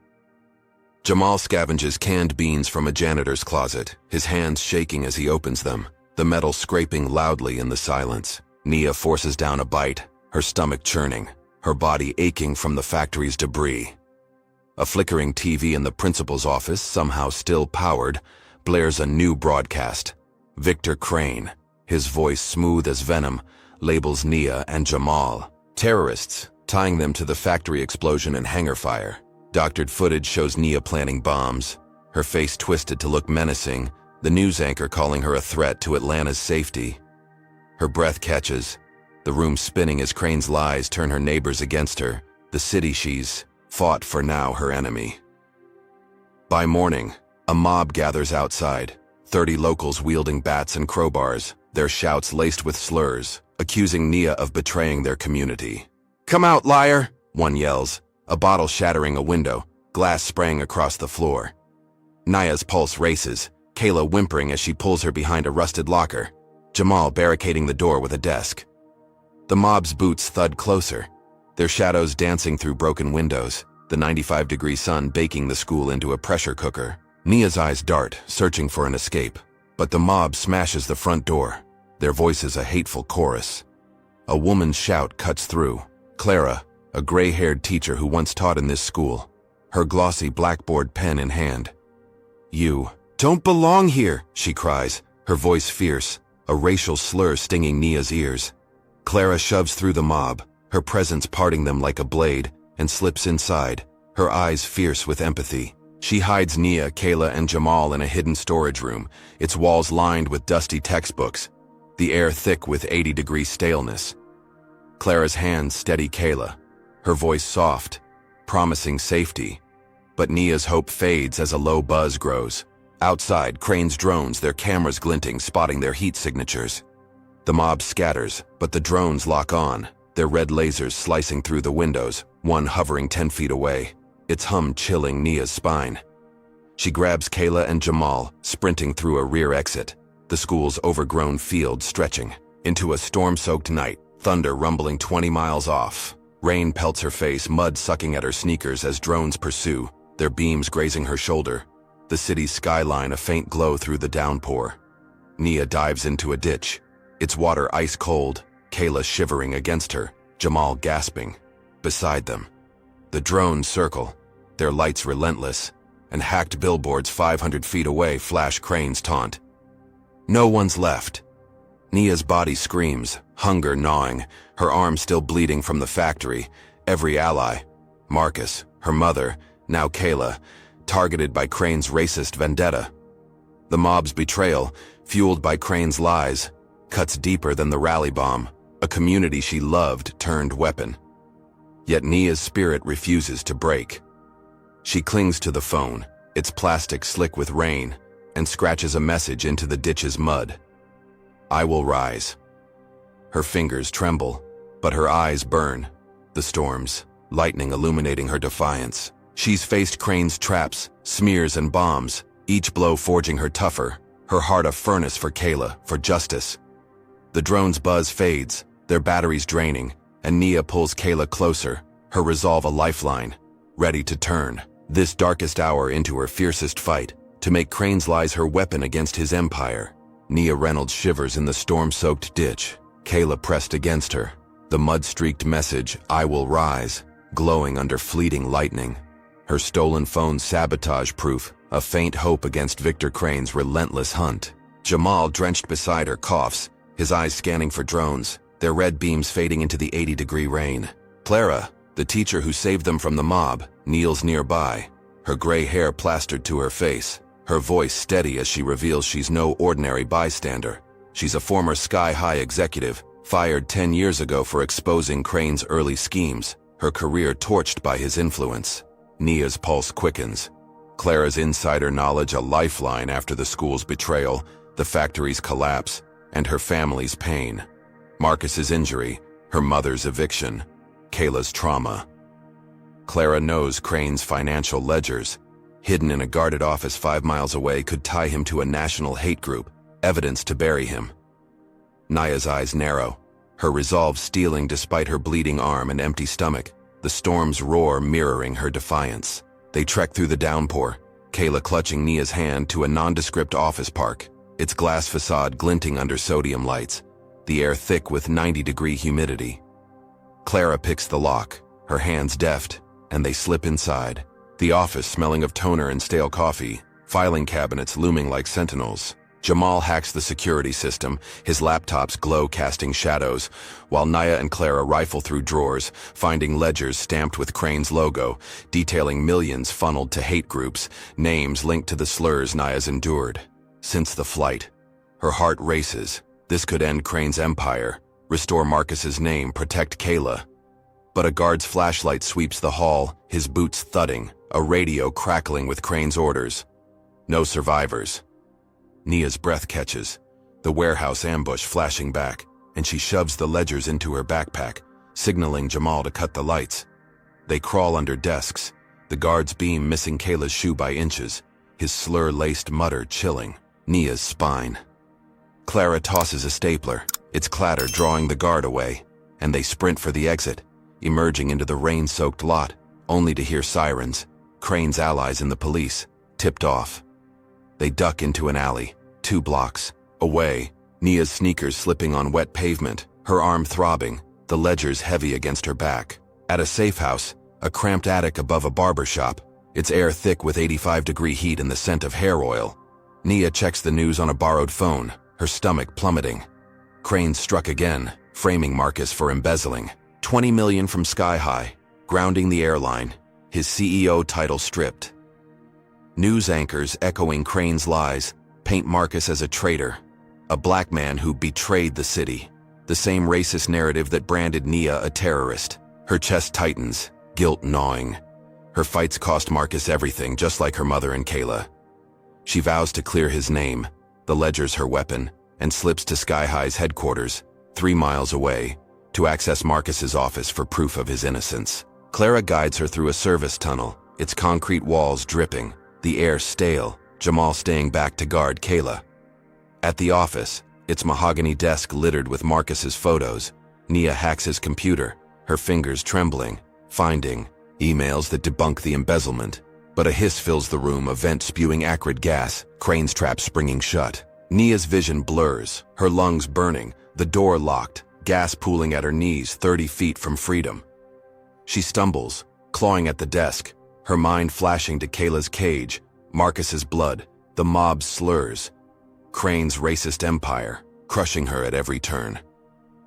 Jamal scavenges canned beans from a janitor's closet, his hands shaking as he opens them, the metal scraping loudly in the silence. Nia forces down a bite, her stomach churning, her body aching from the factory's debris. A flickering TV in the principal's office, somehow still powered, blares a new broadcast. Victor Crane, his voice smooth as venom, labels Nia and Jamal terrorists, tying them to the factory explosion and hangar fire. Doctored footage shows Nia planting bombs, her face twisted to look menacing, the news anchor calling her a threat to Atlanta's safety. Her breath catches, the room spinning as Crane's lies turn her neighbors against her, the city she's fought for now her enemy. By morning, a mob gathers outside, 30 locals wielding bats and crowbars, their shouts laced with slurs, accusing Nia of betraying their community. "Come out, liar!" one yells, a bottle shattering a window, glass spraying across the floor. Naya's pulse races, Kayla whimpering as she pulls her behind a rusted locker, Jamal barricading the door with a desk. The mob's boots thud closer, their shadows dancing through broken windows, the 95-degree sun baking the school into a pressure cooker. Nia's eyes dart, searching for an escape, but the mob smashes the front door, their voices a hateful chorus. A woman's shout cuts through. Clara, a gray-haired teacher who once taught in this school, her glossy blackboard pen in hand. "You don't belong here," she cries, her voice fierce, a racial slur stinging Nia's ears. Clara shoves through the mob, her presence parting them like a blade, and slips inside, her eyes fierce with empathy. She hides Nia, Kayla, and Jamal in a hidden storage room, its walls lined with dusty textbooks, the air thick with 80-degree staleness. Clara's hands steady Kayla, her voice soft, promising safety. But Nia's hope fades as a low buzz grows. Outside, Crane's drones, their cameras glinting, spotting their heat signatures. The mob scatters, but the drones lock on, their red lasers slicing through the windows, one hovering 10 feet away, its hum chilling Nia's spine. She grabs Kayla and Jamal, sprinting through a rear exit, the school's overgrown field stretching into a storm-soaked night, thunder rumbling 20 miles off. Rain pelts her face, mud sucking at her sneakers as drones pursue, their beams grazing her shoulder, the city's skyline a faint glow through the downpour. Nia dives into a ditch, its water ice cold, Kayla shivering against her, Jamal gasping. Beside them, the drones circle, their lights relentless, and hacked billboards 500 feet away flash Crane's taunt. No one's left. Nia's body screams, hunger gnawing, her arm still bleeding from the factory, every ally, Marcus, her mother, now Kayla, targeted by Crane's racist vendetta. The mob's betrayal, fueled by Crane's lies, cuts deeper than the rally bomb, a community she loved turned weapon. Yet Nia's spirit refuses to break. She clings to the phone, its plastic slick with rain, and scratches a message into the ditch's mud. "I will rise." Her fingers tremble, but her eyes burn, the storms, lightning illuminating her defiance. She's faced Crane's traps, smears, and bombs, each blow forging her tougher, her heart a furnace for Kayla, for justice. The drone's buzz fades, their batteries draining, and Nia pulls Kayla closer, her resolve a lifeline, ready to turn this darkest hour into her fiercest fight, to make Crane's lies her weapon against his empire. Nia Reynolds shivers in the storm-soaked ditch, Kayla pressed against her, the mud-streaked message, "I will rise," glowing under fleeting lightning. Her stolen phone sabotage-proof, a faint hope against Victor Crane's relentless hunt. Jamal, drenched beside her, coughs, his eyes scanning for drones, their red beams fading into the 80-degree rain. Clara, the teacher who saved them from the mob, kneels nearby, her gray hair plastered to her face, her voice steady as she reveals she's no ordinary bystander. She's a former Sky High executive, fired 10 years ago for exposing Crane's early schemes, her career torched by his influence. Nia's pulse quickens. Clara's insider knowledge a lifeline after the school's betrayal, the factory's collapse, and her family's pain. Marcus's injury, her mother's eviction, Kayla's trauma. Clara knows Crane's financial ledgers, hidden in a guarded office 5 miles away, could tie him to a national hate group, evidence to bury him. Nia's eyes narrow, her resolve steeling despite her bleeding arm and empty stomach, the storm's roar mirroring her defiance. They trek through the downpour, Kayla clutching Nia's hand to a nondescript office park, its glass facade glinting under sodium lights, the air thick with 90-degree humidity. Clara picks the lock, her hands deft, and they slip inside. The office smelling of toner and stale coffee, filing cabinets looming like sentinels. Jamal hacks the security system, his laptop's glow casting shadows, while Nia and Clara rifle through drawers, finding ledgers stamped with Crane's logo, detailing millions funneled to hate groups, names linked to the slurs Nia's endured. Since the flight, her heart races. This could end Crane's empire, restore Marcus's name, protect Kayla. But a guard's flashlight sweeps the hall, his boots thudding, a radio crackling with Crane's orders. No survivors. Nia's breath catches, the warehouse ambush flashing back, and she shoves the ledgers into her backpack, signaling Jamal to cut the lights. They crawl under desks, The guard's beam missing Kayla's shoe by inches, his slur-laced mutter chilling Nia's spine. Clara tosses a stapler, its clatter drawing the guard away, and they sprint for the exit, emerging into the rain-soaked lot, only to hear sirens, Crane's allies in the police, tipped off. They duck into an alley, 2 blocks away, Nia's sneakers slipping on wet pavement, her arm throbbing, the ledgers heavy against her back. At a safe house, a cramped attic above a barber shop, its air thick with 85-degree heat and the scent of hair oil. Nia checks the news on a borrowed phone, her stomach plummeting. Crane struck again, framing Marcus for embezzling. $20 million from Sky High, grounding the airline, his CEO title stripped. News anchors echoing Crane's lies paint Marcus as a traitor, a black man who betrayed the city. The same racist narrative that branded Nia a terrorist. Her chest tightens, guilt gnawing. Her fights cost Marcus everything, just like her mother and Kayla. She vows to clear his name, the ledger's her weapon, and slips to Sky High's headquarters, 3 miles away, to access Marcus's office for proof of his innocence. Clara guides her through a service tunnel, its concrete walls dripping, the air stale, Jamal staying back to guard Kayla. At the office, its mahogany desk littered with Marcus's photos, Nia hacks his computer, her fingers trembling, finding emails that debunk the embezzlement. But a hiss fills the room, a vent spewing acrid gas, Crane's trap springing shut. Nia's vision blurs, her lungs burning, the door locked, gas pooling at her knees 30 feet from freedom. She stumbles, clawing at the desk, her mind flashing to Kayla's cage, Marcus's blood, the mob's slurs, Crane's racist empire, crushing her at every turn.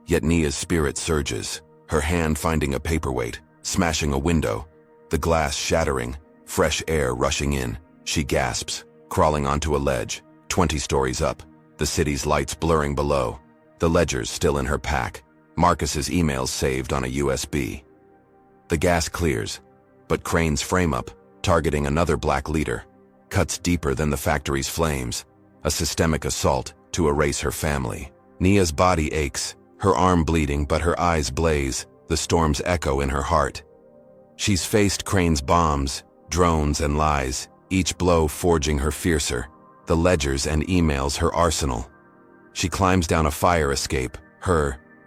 Yet Nia's spirit surges, her hand finding a paperweight, smashing a window, the glass shattering, fresh air rushing in. She gasps, crawling onto a ledge, 20 stories up, the city's lights blurring below, the ledgers still in her pack, Marcus's emails saved on a USB. The gas clears, but Crane's frame-up, targeting another black leader, cuts deeper than the factory's flames, a systemic assault to erase her family. Nia's body aches, her arm bleeding, but her eyes blaze, the storms echo in her heart. She's faced Crane's bombs, drones, and lies, each blow forging her fiercer, the ledgers and emails her arsenal. She climbs down a fire escape,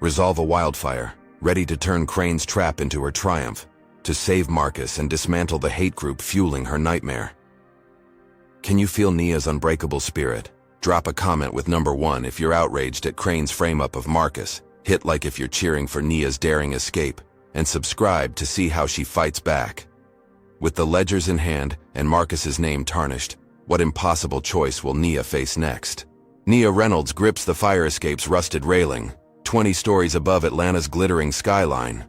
resolve a wildfire, ready to turn Crane's trap into her triumph, to save Marcus and dismantle the hate group fueling her nightmare. Can you feel Nia's unbreakable spirit? Drop a comment with number 1 if you're outraged at Crane's frame-up of Marcus, hit like if you're cheering for Nia's daring escape, and subscribe to see how she fights back. With the ledgers in hand and Marcus's name tarnished, what impossible choice will Nia face next? Nia Reynolds grips the fire escape's rusted railing, 20 stories above Atlanta's glittering skyline.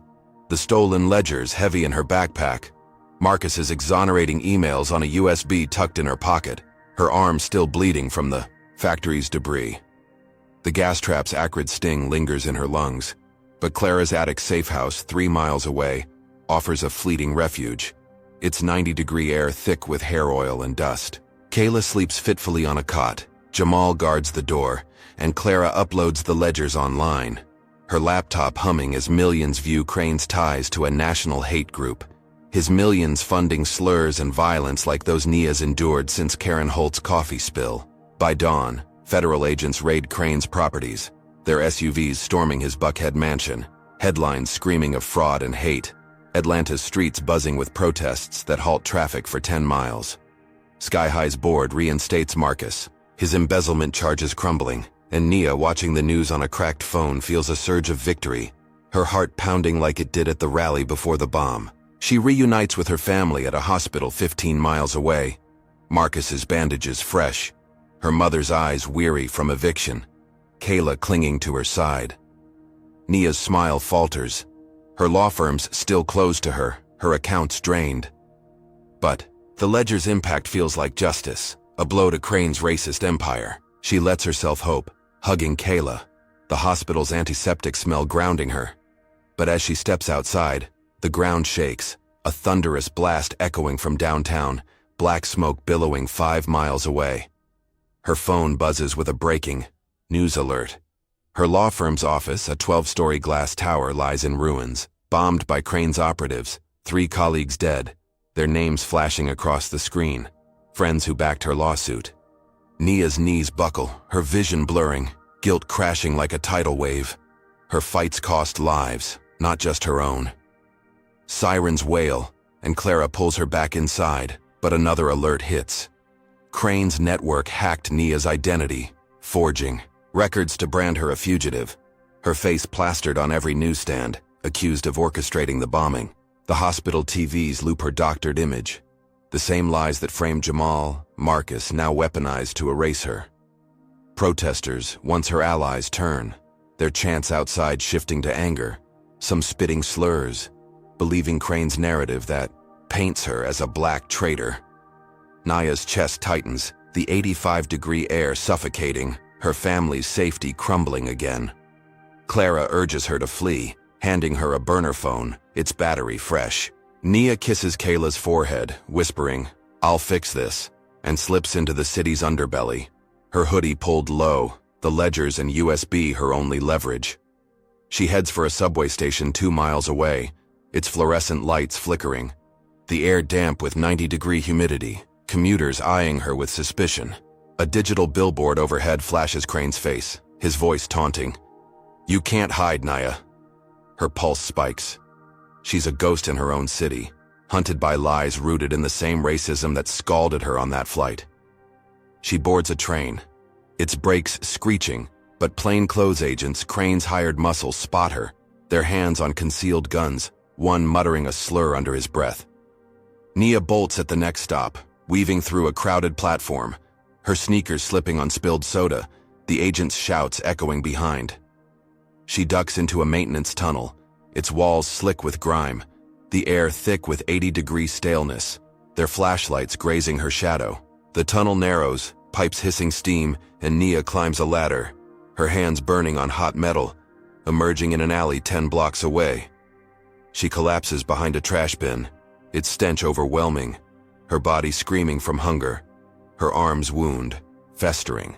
The stolen ledgers heavy in her backpack, Marcus's exonerating emails on a USB tucked in her pocket, her arm still bleeding from the factory's debris. The gas trap's acrid sting lingers in her lungs, but Clara's attic safe house 3 miles away offers a fleeting refuge, its 90-degree air thick with hair oil and dust. Kayla sleeps fitfully on a cot, Jamal guards the door, and Clara uploads the ledgers online, her laptop humming as millions view Crane's ties to a national hate group, his millions funding slurs and violence like those Nia's endured since Karen Holt's coffee spill. By dawn, federal agents raid Crane's properties, their SUVs storming his Buckhead mansion, headlines screaming of fraud and hate, Atlanta's streets buzzing with protests that halt traffic for 10 miles. Sky High's board reinstates Marcus, his embezzlement charges crumbling, and Nia, watching the news on a cracked phone, feels a surge of victory, her heart pounding like it did at the rally before the bomb. She reunites with her family at a hospital 15 miles away, Marcus's bandages fresh, her mother's eyes weary from eviction, Kayla clinging to her side. Nia's smile falters, her law firm's still closed to her, her accounts drained. But the ledger's impact feels like justice, a blow to Crane's racist empire. She lets herself hope, hugging Kayla, the hospital's antiseptic smell grounding her. But as she steps outside, the ground shakes, a thunderous blast echoing from downtown, black smoke billowing 5 miles away. Her phone buzzes with a breaking news alert. Her law firm's office, a 12-story glass tower, lies in ruins, bombed by Crane's operatives, 3 colleagues dead, their names flashing across the screen, friends who backed her lawsuit. Nia's knees buckle, her vision blurring, guilt crashing like a tidal wave. Her fights cost lives, not just her own. Sirens wail, and Clara pulls her back inside, but another alert hits. Crane's network hacked Nia's identity, forging records to brand her a fugitive. Her face plastered on every newsstand, accused of orchestrating the bombing. The hospital TVs loop her doctored image. The same lies that framed Jamal, Marcus, now weaponized to erase her. Protesters, once her allies, turn, their chants outside shifting to anger, some spitting slurs, believing Crane's narrative that paints her as a black traitor. Nia's chest tightens, the 85-degree air suffocating, her family's safety crumbling again. Clara urges her to flee, handing her a burner phone, its battery fresh. Nia kisses Kayla's forehead, whispering, "I'll fix this," and slips into the city's underbelly. Her hoodie pulled low, the ledgers and USB her only leverage. She heads for a subway station 2 miles away, its fluorescent lights flickering. The air damp with 90-degree humidity, commuters eyeing her with suspicion. A digital billboard overhead flashes Crane's face, his voice taunting. "You can't hide, Nia." Her pulse spikes. She's a ghost in her own city, hunted by lies rooted in the same racism that scalded her on that flight. She boards a train, its brakes screeching, but plainclothes agents, Crane's hired muscles, spot her, their hands on concealed guns, one muttering a slur under his breath. Nia bolts at the next stop, weaving through a crowded platform, her sneakers slipping on spilled soda, the agent's shouts echoing behind. She ducks into a maintenance tunnel, its walls slick with grime, the air thick with 80-degree staleness, their flashlights grazing her shadow. The tunnel narrows, pipes hissing steam, and Nia climbs a ladder, her hands burning on hot metal, emerging in an alley 10 blocks away. She collapses behind a trash bin, its stench overwhelming, her body screaming from hunger, her arms wound, festering.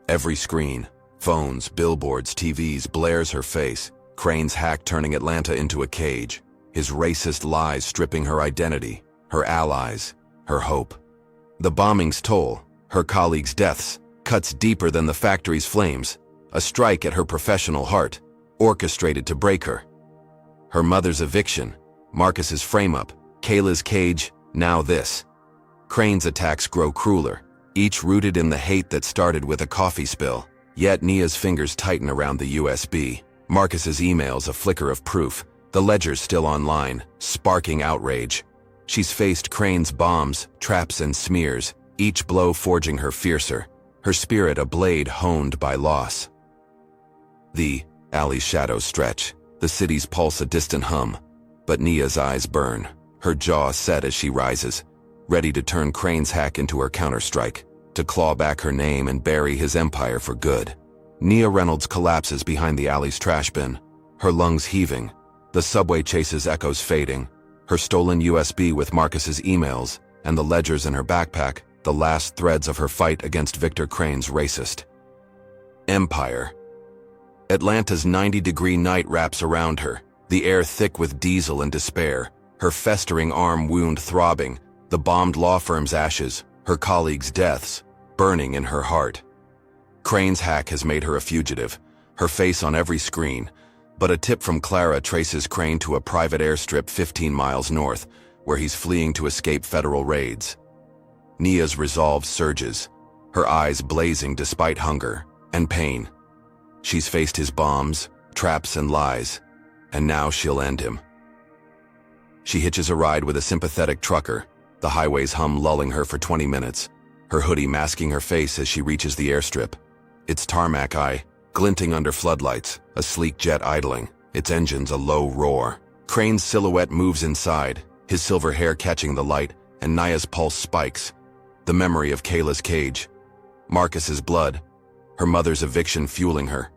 Every screen, phones, billboards, TVs, blares her face, Crane's hack turning Atlanta into a cage, his racist lies stripping her identity, her allies, her hope. The bombing's toll, her colleagues' deaths, cuts deeper than the factory's flames, a strike at her professional heart, orchestrated to break her. Her mother's eviction, Marcus's frame-up, Kayla's cage, now this. Crane's attacks grow crueler, each rooted in the hate that started with a coffee spill. Yet Nia's fingers tighten around the USB. Marcus's emails a flicker of proof, the ledger's still online, sparking outrage. She's faced Crane's bombs, traps, and smears, each blow forging her fiercer, her spirit a blade honed by loss. The alley's shadows stretch, the city's pulse a distant hum, but Nia's eyes burn, her jaw set as she rises, ready to turn Crane's hack into her counterstrike, to claw back her name and bury his empire for good. Nia Reynolds collapses behind the alley's trash bin, her lungs heaving, the subway chase's echoes fading, her stolen USB with Marcus's emails, and the ledgers in her backpack, the last threads of her fight against Victor Crane's racist empire. Atlanta's 90-degree night wraps around her, the air thick with diesel and despair, her festering arm wound throbbing, the bombed law firm's ashes, her colleagues' deaths, burning in her heart. Crane's hack has made her a fugitive, her face on every screen, but a tip from Clara traces Crane to a private airstrip 15 miles north, where he's fleeing to escape federal raids. Nia's resolve surges, her eyes blazing despite hunger and pain. She's faced his bombs, traps, and lies, and now she'll end him. She hitches a ride with a sympathetic trucker, the highway's hum lulling her for 20 minutes, her hoodie masking her face as she reaches the airstrip. Its tarmac eye, glinting under floodlights, a sleek jet idling, its engines a low roar. Crane's silhouette moves inside, his silver hair catching the light, and Nia's pulse spikes. The memory of Kayla's cage, Marcus's blood, her mother's eviction fueling her.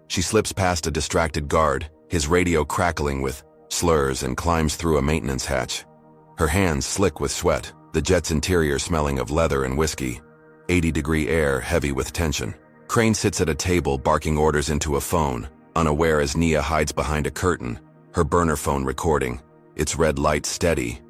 She slips past a distracted guard, his radio crackling with slurs, and climbs through a maintenance hatch. Her hands slick with sweat, the jet's interior smelling of leather and whiskey. 80-degree air heavy with tension. Crane sits at a table barking orders into a phone, unaware as Nia hides behind a curtain, her burner phone recording, its red light steady.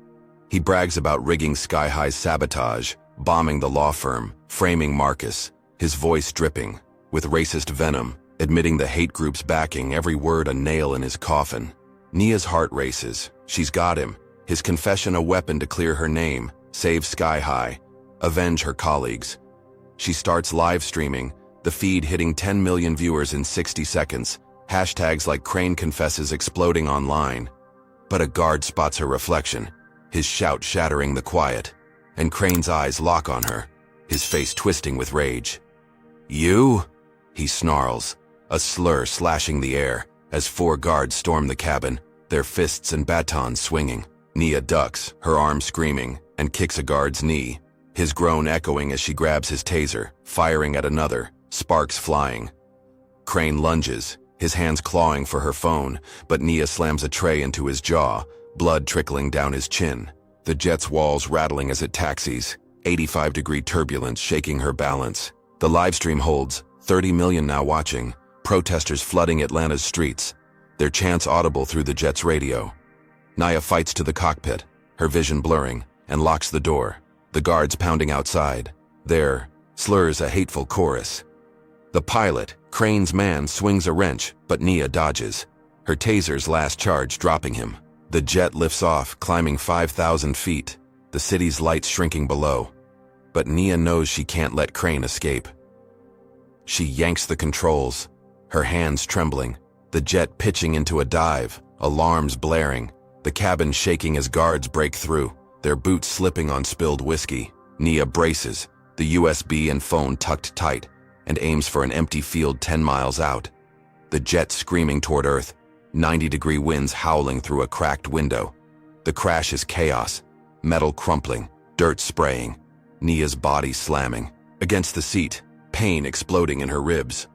He brags about rigging Sky High's sabotage, bombing the law firm, framing Marcus, his voice dripping, with racist venom, admitting the hate group's backing, every word a nail in his coffin. Nia's heart races. She's got him. His confession a weapon to clear her name, save Sky High, avenge her colleagues. She starts live streaming, the feed hitting 10 million viewers in 60 seconds, hashtags like Crane confesses exploding online. But a guard spots her reflection, his shout shattering the quiet, and Crane's eyes lock on her, his face twisting with rage. "You?" he snarls, a slur slashing the air, as 4 guards storm the cabin, their fists and batons swinging. Nia ducks, her arm screaming, and kicks a guard's knee, his groan echoing as she grabs his taser, firing at another, sparks flying. Crane lunges, his hands clawing for her phone, but Nia slams a tray into his jaw, blood trickling down his chin. The jet's walls rattling as it taxis, 85-degree turbulence shaking her balance. The livestream holds, 30 million now watching, protesters flooding Atlanta's streets, their chants audible through the jet's radio. Nia fights to the cockpit, her vision blurring, and locks the door, the guards pounding outside. There, slurs a hateful chorus. The pilot, Crane's man, swings a wrench, but Nia dodges, her taser's last charge dropping him. The jet lifts off, climbing 5,000 feet, the city's lights shrinking below. But Nia knows she can't let Crane escape. She yanks the controls, her hands trembling, the jet pitching into a dive, alarms blaring, the cabin shaking as guards break through, their boots slipping on spilled whiskey. Nia braces, the USB and phone tucked tight, and aims for an empty field 10 miles out. The jet screaming toward Earth, 90-degree winds howling through a cracked window. The crash is chaos, metal crumpling, dirt spraying, Nia's body slamming against the seat, pain exploding in her ribs.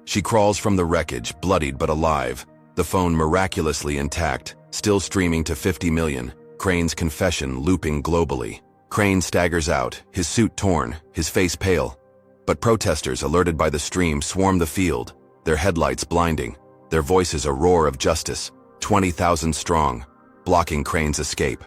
She crawls from the wreckage, bloodied but alive, the phone miraculously intact, still streaming to 50 million, Crane's confession looping globally. Crane staggers out, his suit torn, his face pale. But protesters, alerted by the stream, swarm the field, their headlights blinding, their voices a roar of justice, 20,000 strong, blocking Crane's escape.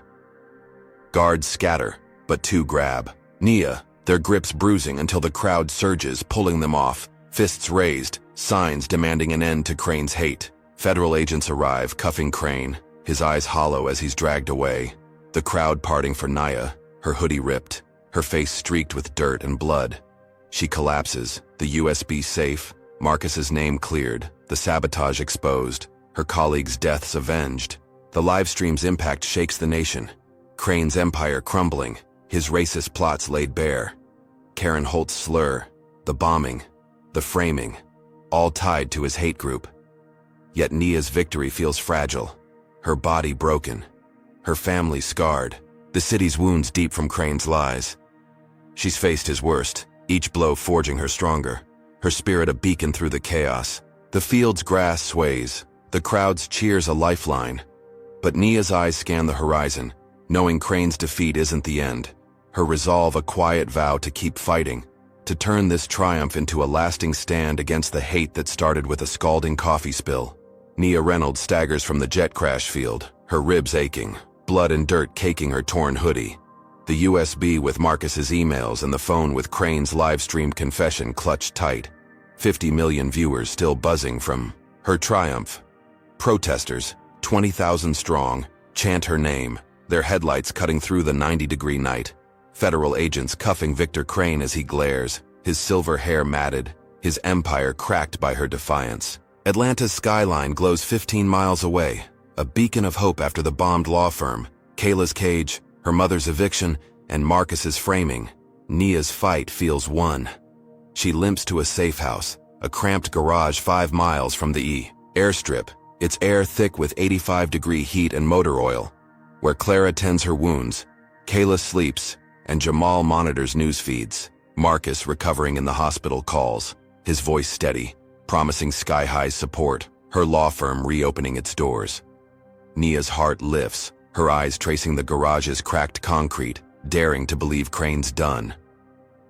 Guards scatter, but 2 grab Nia, their grips bruising until the crowd surges, pulling them off, fists raised, signs demanding an end to Crane's hate. Federal agents arrive, cuffing Crane, his eyes hollow as he's dragged away. The crowd parting for Nia, her hoodie ripped, her face streaked with dirt and blood. She collapses, the USB safe, Marcus's name cleared, the sabotage exposed, her colleagues' deaths avenged. The livestream's impact shakes the nation. Crane's empire crumbling, his racist plots laid bare. Karen Holt's slur, the bombing, the framing, all tied to his hate group. Yet Nia's victory feels fragile, her body broken, her family scarred, the city's wounds deep from Crane's lies. She's faced his worst, each blow forging her stronger, her spirit a beacon through the chaos. The field's grass sways, the crowd's cheers a lifeline. But Nia's eyes scan the horizon, knowing Crane's defeat isn't the end. Her resolve a quiet vow to keep fighting, to turn this triumph into a lasting stand against the hate that started with a scalding coffee spill. Nia Reynolds staggers from the jet crash field, her ribs aching, blood and dirt caking her torn hoodie. The USB with Marcus's emails and the phone with Crane's live-streamed confession clutched tight. 50 million viewers still buzzing from her triumph. Protesters, 20,000 strong, chant her name, their headlights cutting through the 90-degree night. Federal agents cuffing Victor Crane as he glares, his silver hair matted, his empire cracked by her defiance. Atlanta's skyline glows 15 miles away, a beacon of hope after the bombed law firm, Kayla's cage, her mother's eviction, and Marcus's framing. Nia's fight feels won. She limps to a safe house, a cramped garage 5 miles from the airstrip, its air thick with 85-degree heat and motor oil. Where Clara tends her wounds, Kayla sleeps, and Jamal monitors news feeds. Marcus, recovering in the hospital, calls, his voice steady, promising Sky High's support, her law firm reopening its doors. Nia's heart lifts, her eyes tracing the garage's cracked concrete, daring to believe Crane's done.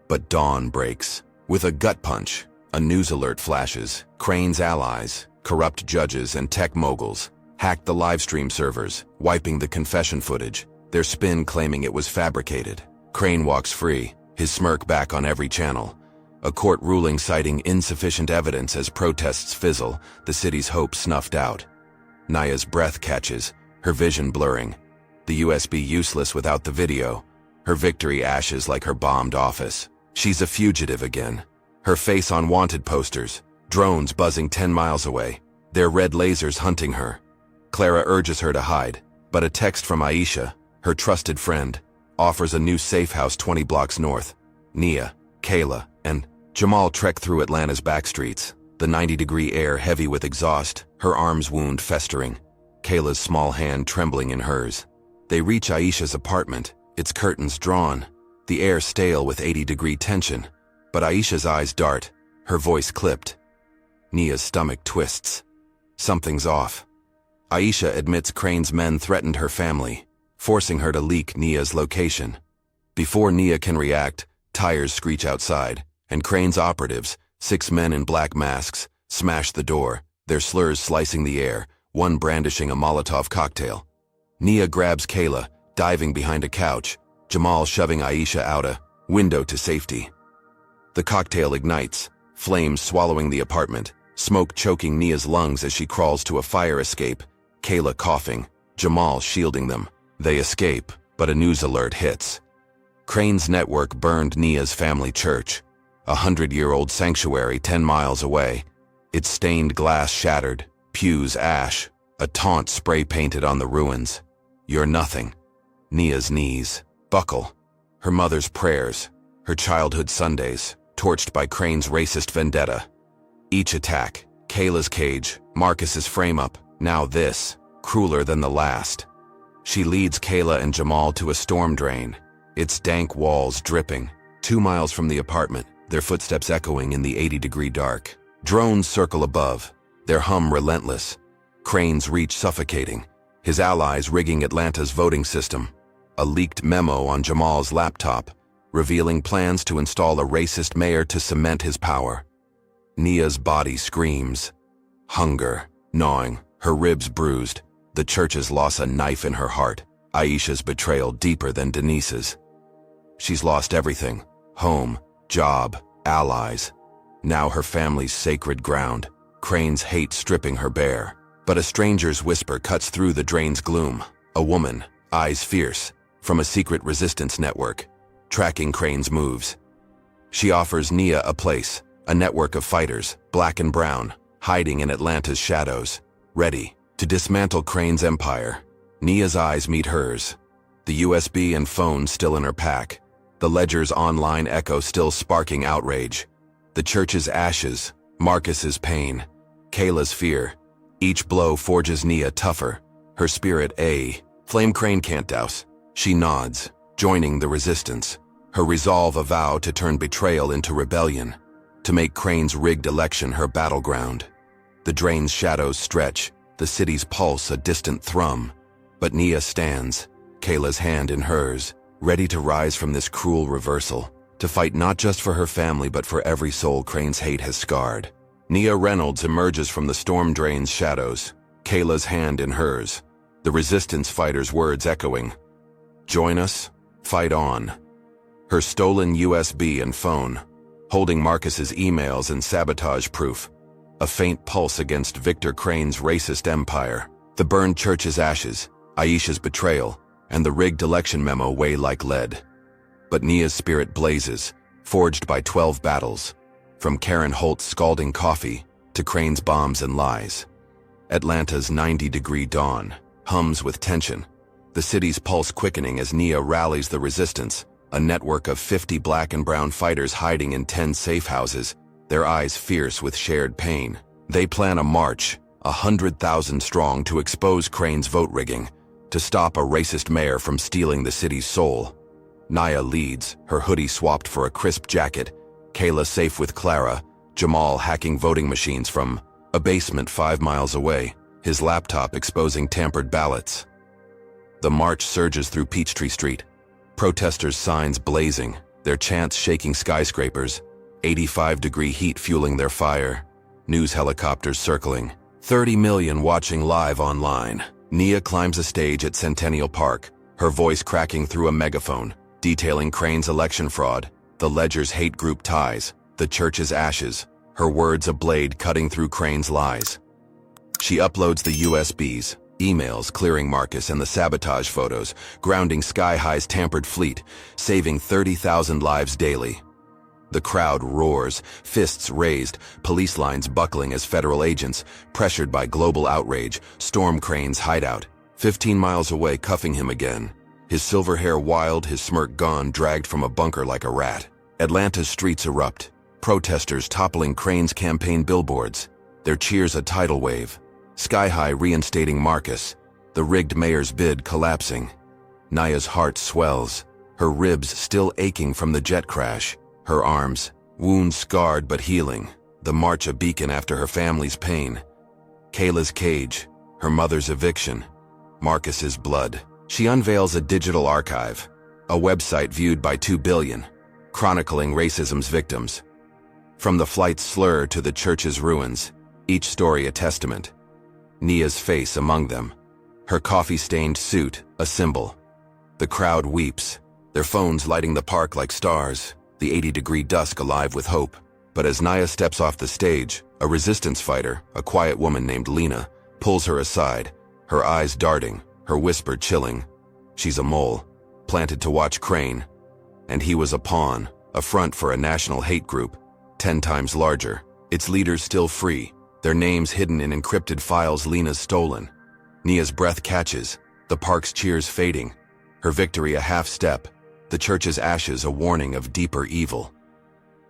But dawn breaks. With a gut punch, a news alert flashes. Crane's allies, corrupt judges and tech moguls, hacked the livestream servers, wiping the confession footage. their spin claiming it was fabricated. Crane walks free, his smirk back on every channel. A court ruling citing insufficient evidence as protests fizzle, the city's hope snuffed out. Naya's breath catches, her vision blurring. The USB useless without the video. Her victory ashes like her bombed office. She's a fugitive again. Her face on wanted posters. Drones buzzing 10 miles away. Their red lasers hunting her. Clara urges her to hide, but a text from Aisha, her trusted friend, offers a new safe house 20 blocks north. Nia, Kayla, and Jamal trek through Atlanta's back streets, the 90-degree air heavy with exhaust, her arm's wound festering, Kayla's small hand trembling in hers. They reach Aisha's apartment, its curtains drawn, the air stale with 80-degree tension. But Aisha's eyes dart, her voice clipped. Nia's stomach twists. Something's off. Aisha admits Crane's men threatened her family, forcing her to leak Nia's location. Before Nia can react, tires screech outside, and Crane's operatives, 6 men in black masks, smash the door, their slurs slicing the air, one brandishing a Molotov cocktail. Nia grabs Kayla, diving behind a couch, Jamal shoving Aisha out a window to safety. The cocktail ignites, flames swallowing the apartment, smoke choking Nia's lungs as she crawls to a fire escape, Kayla coughing, Jamal shielding them. They escape, but a news alert hits. Crane's network burned Nia's family church, a 100-year-old sanctuary 10 miles away. Its stained glass shattered, pews ash, a taunt spray-painted on the ruins. You're nothing. Nia's knees buckle. Her mother's prayers, her childhood Sundays, torched by Crane's racist vendetta. Each attack, Kayla's cage, Marcus's frame-up, now this, crueler than the last. She leads Kayla and Jamal to a storm drain, its dank walls dripping. 2 miles from the apartment, their footsteps echoing in the 80-degree dark. Drones circle above, their hum relentless. Crane's reach suffocating, his allies rigging Atlanta's voting system. A leaked memo on Jamal's laptop, revealing plans to install a racist mayor to cement his power. Nia's body screams. Hunger, gnawing, her ribs bruised. The church's loss a knife in her heart. Aisha's betrayal deeper than Denise's. She's lost everything. Home, job, allies. Now her family's sacred ground. Crane's hate stripping her bare. But a stranger's whisper cuts through the drain's gloom. A woman, eyes fierce, from a secret resistance network, tracking Crane's moves. She offers Nia a place, a network of fighters, black and brown, hiding in Atlanta's shadows, ready to dismantle Crane's empire. Nia's eyes meet hers, the USB and phone still in her pack, the ledger's online echo still sparking outrage, the church's ashes, Marcus's pain, Kayla's fear. Each blow forges Nia tougher, her spirit a flame Crane can't douse. She nods, joining the resistance, her resolve a vow to turn betrayal into rebellion, to make Crane's rigged election her battleground. The drain's shadows stretch, the city's pulse a distant thrum. But Nia stands, Kayla's hand in hers, ready to rise from this cruel reversal, to fight not just for her family but for every soul Crane's hate has scarred. Nia Reynolds emerges from the storm drain's shadows, Kayla's hand in hers, the resistance fighter's words echoing. Join us, fight on. Her stolen USB and phone, holding Marcus's emails and sabotage proof, a faint pulse against Victor Crane's racist empire. The burned church's ashes, Aisha's betrayal, and the rigged election memo weigh like lead. But Nia's spirit blazes, forged by 12 battles, from Karen Holt's scalding coffee to Crane's bombs and lies. Atlanta's 90-degree dawn hums with tension, the city's pulse quickening as Nia rallies the resistance, a network of 50 black and brown fighters hiding in 10 safe houses, their eyes fierce with shared pain. They plan a march, 100,000 strong, to expose Crane's vote rigging, to stop a racist mayor from stealing the city's soul. Nia leads, her hoodie swapped for a crisp jacket, Kayla safe with Clara, Jamal hacking voting machines from a basement 5 miles away, his laptop exposing tampered ballots. The march surges through Peachtree Street, protesters' signs blazing, their chants shaking skyscrapers, 85-degree heat fueling their fire, news helicopters circling, 30 million watching live online. Nia climbs a stage at Centennial Park, her voice cracking through a megaphone, detailing Crane's election fraud, the Ledger's hate group ties, the church's ashes, her words a blade cutting through Crane's lies. She uploads the USBs, emails clearing Marcus and the sabotage photos, grounding Sky High's tampered fleet, saving 30,000 lives daily. The crowd roars, fists raised, police lines buckling as federal agents, pressured by global outrage, storm Crane's hideout, 15 miles away, cuffing him again. His silver hair wild, his smirk gone, dragged from a bunker like a rat. Atlanta's streets erupt, protesters toppling Crane's campaign billboards, their cheers a tidal wave. Sky High reinstating Marcus, the rigged mayor's bid collapsing. Naya's heart swells, her ribs still aching from the jet crash, her arms, wounds scarred but healing, the march a beacon after her family's pain. Kayla's cage, her mother's eviction, Marcus's blood. She unveils a digital archive, a website viewed by 2 billion, chronicling racism's victims. From the flight's slur to the church's ruins, each story a testament. Nia's face among them, her coffee-stained suit a symbol. The crowd weeps, their phones lighting the park like stars, the 80-degree dusk alive with hope. But as Nia steps off the stage, a resistance fighter, a quiet woman named Lena, pulls her aside, her eyes darting, her whisper chilling. She's a mole, planted to watch Crane. And he was a pawn, a front for a national hate group, 10 times larger, its leaders still free, their names hidden in encrypted files Lena's stolen. Nia's breath catches, the park's cheers fading, her victory a half step, the church's ashes a warning of deeper evil.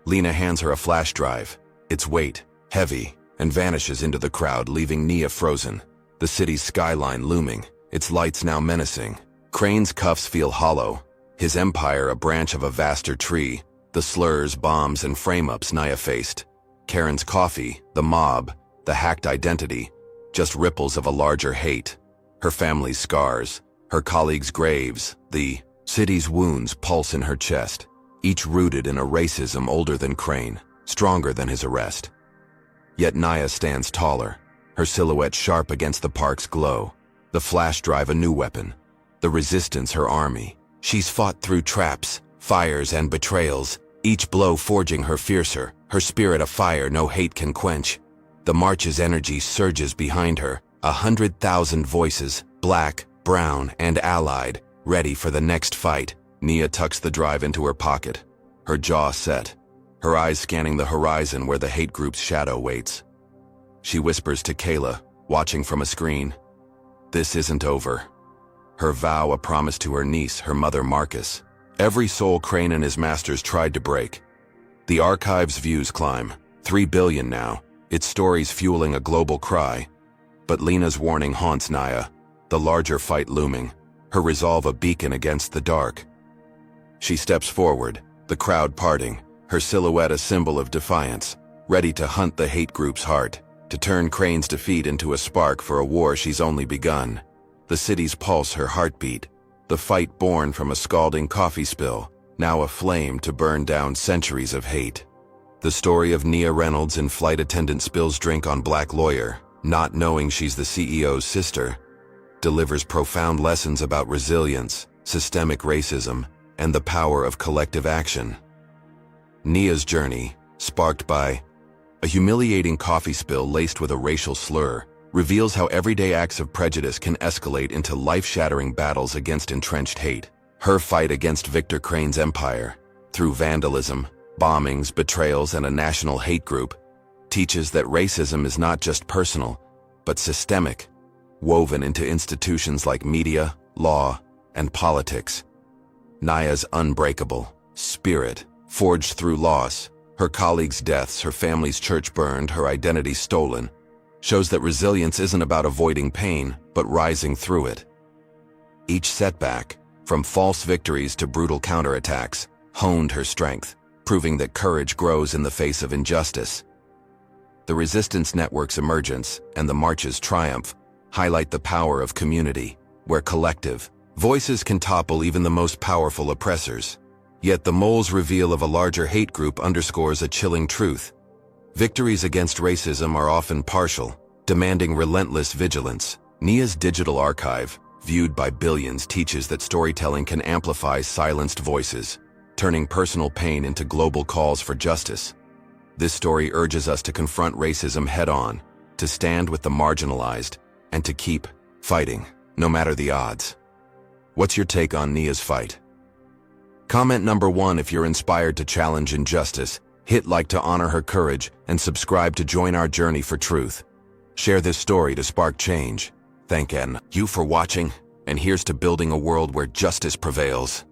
Lena hands her a flash drive, its weight, heavy, and vanishes into the crowd, leaving Nia frozen, the city's skyline looming, its lights now menacing. Crane's cuffs feel hollow, his empire a branch of a vaster tree, the slurs, bombs, and frame-ups Nia faced. Karen's coffee, the mob, the hacked identity, just ripples of a larger hate. Her family's scars, her colleagues' graves, the city's wounds pulse in her chest, each rooted in a racism older than Crane, stronger than his arrest. Yet Nia stands taller, her silhouette sharp against the park's glow, the flash drive a new weapon, the resistance her army. She's fought through traps, fires, and betrayals, each blow forging her fiercer, her spirit a fire no hate can quench. The march's energy surges behind her, 100,000 voices, black, brown, and allied, ready for the next fight. Nia tucks the drive into her pocket, her jaw set, her eyes scanning the horizon where the hate group's shadow waits. She whispers to Kayla, watching from a screen, "This isn't over." Her vow a promise to her niece, her mother Marcus. Every soul Crane and his masters tried to break. The archive's views climb, 3 billion now, its stories fueling a global cry. But Lena's warning haunts Nia, the larger fight looming, her resolve a beacon against the dark. She steps forward, the crowd parting, her silhouette a symbol of defiance, ready to hunt the hate group's heart, to turn Crane's defeat into a spark for a war she's only begun. The city's pulse her heartbeat, the fight born from a scalding coffee spill, now aflame to burn down centuries of hate. The story of Nia Reynolds in flight attendant spills drink on black lawyer, not knowing she's the CEO's sister, delivers profound lessons about resilience, systemic racism, and the power of collective action. Nia's journey, sparked by a humiliating coffee spill laced with a racial slur, reveals how everyday acts of prejudice can escalate into life-shattering battles against entrenched hate. Her fight against Victor Crane's empire, through vandalism, bombings, betrayals, and a national hate group, teaches that racism is not just personal, but systemic, woven into institutions like media, law, and politics. Nia's unbreakable spirit, forged through loss, her colleagues' deaths, her family's church burned, her identity stolen, shows that resilience isn't about avoiding pain, but rising through it. Each setback, from false victories to brutal counterattacks, honed her strength, proving that courage grows in the face of injustice. The Resistance Network's emergence and the March's triumph highlight the power of community, where collective voices can topple even the most powerful oppressors. Yet the mole's reveal of a larger hate group underscores a chilling truth. Victories against racism are often partial, demanding relentless vigilance. Nia's digital archive, viewed by billions, teaches that storytelling can amplify silenced voices, turning personal pain into global calls for justice. This story urges us to confront racism head-on, to stand with the marginalized, and to keep fighting, no matter the odds. What's your take on Nia's fight? Comment number 1 if you're inspired to challenge injustice, hit like to honor her courage, and subscribe to join our journey for truth. Share this story to spark change. Thank you for watching, and here's to building a world where justice prevails.